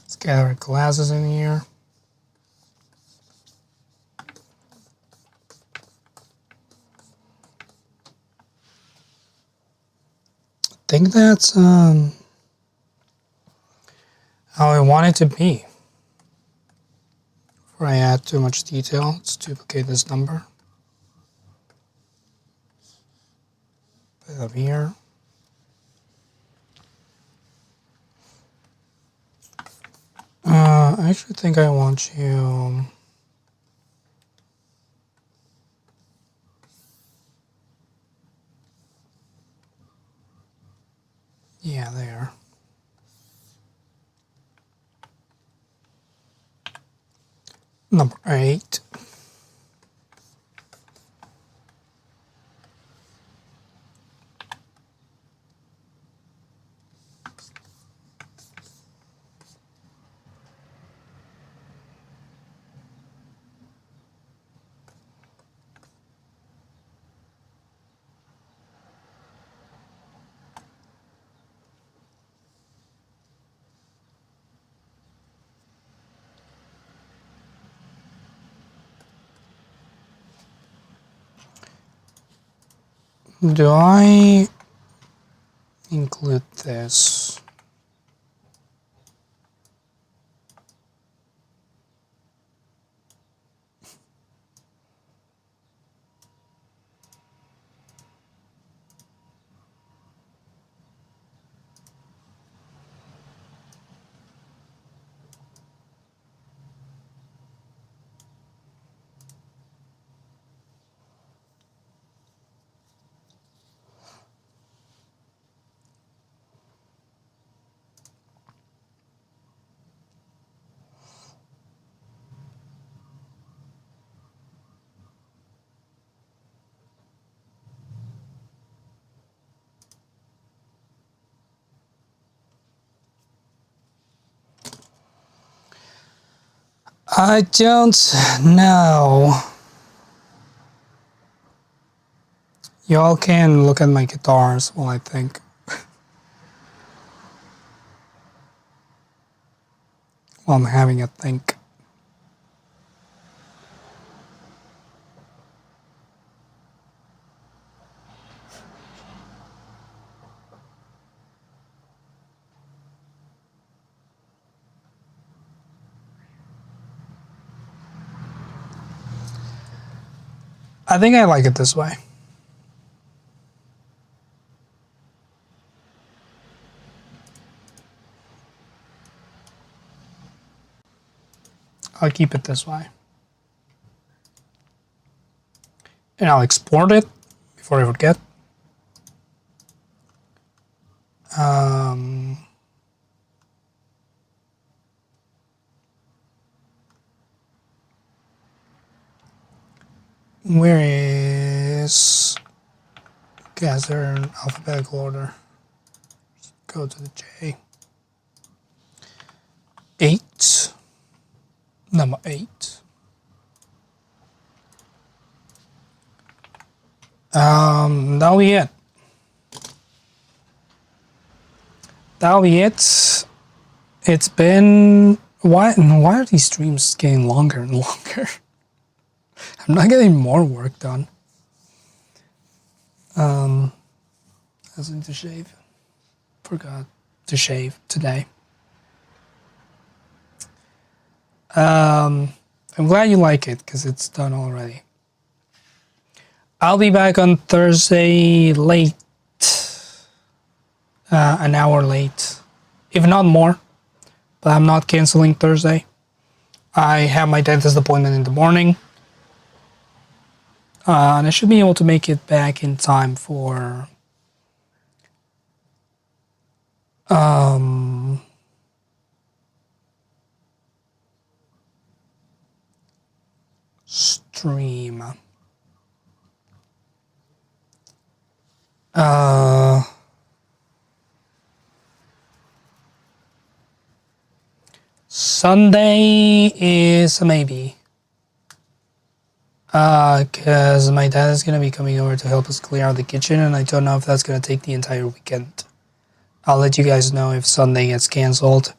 Let's get our glasses in here. I think that's how I want it to be. Before I add too much detail, let's duplicate this number. Put it up here. I actually think I want you... Yeah, there. Number 8. Do I include this? I don't know. Y'all can look at my guitars while I think. While I'm having a think. I think I like it this way. I'll keep it this way. And I'll export it before I forget. Where is... Okay, they're in alphabetical order. Go to the J. 8. Number 8. That'll be it. That'll be it. It's been... Why are these streams getting longer and longer? I'm not getting more work done. I also need to shave. Forgot to shave today. I'm glad you like it because it's done already. I'll be back on Thursday late. An hour late. If not more. But I'm not canceling Thursday. I have my dentist appointment in the morning. And I should be able to make it back in time for stream. Sunday is a maybe. Because my dad is going to be coming over to help us clear out the kitchen, and I don't know if that's going to take the entire weekend. I'll let you guys know if Sunday gets canceled.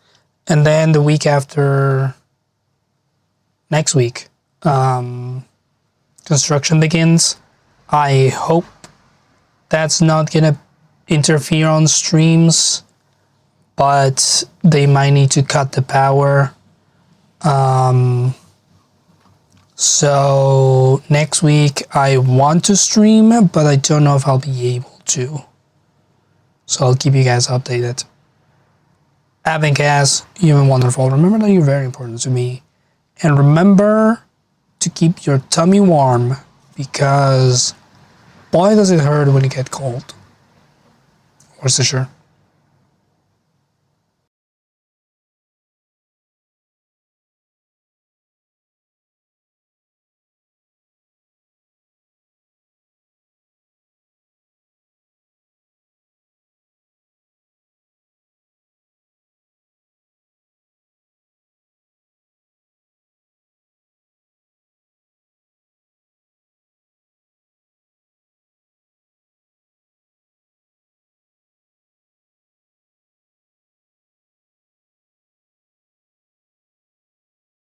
And then the week after, next week, construction begins. I hope that's not going to interfere on streams, but they might need to cut the power. So next week I want to stream, but I don't know if I'll be able to. So I'll keep you guys updated. I've been Khaz. You've been wonderful. Remember that you're very important to me. And remember to keep your tummy warm, because boy does it hurt when you get cold. Or Stitcher.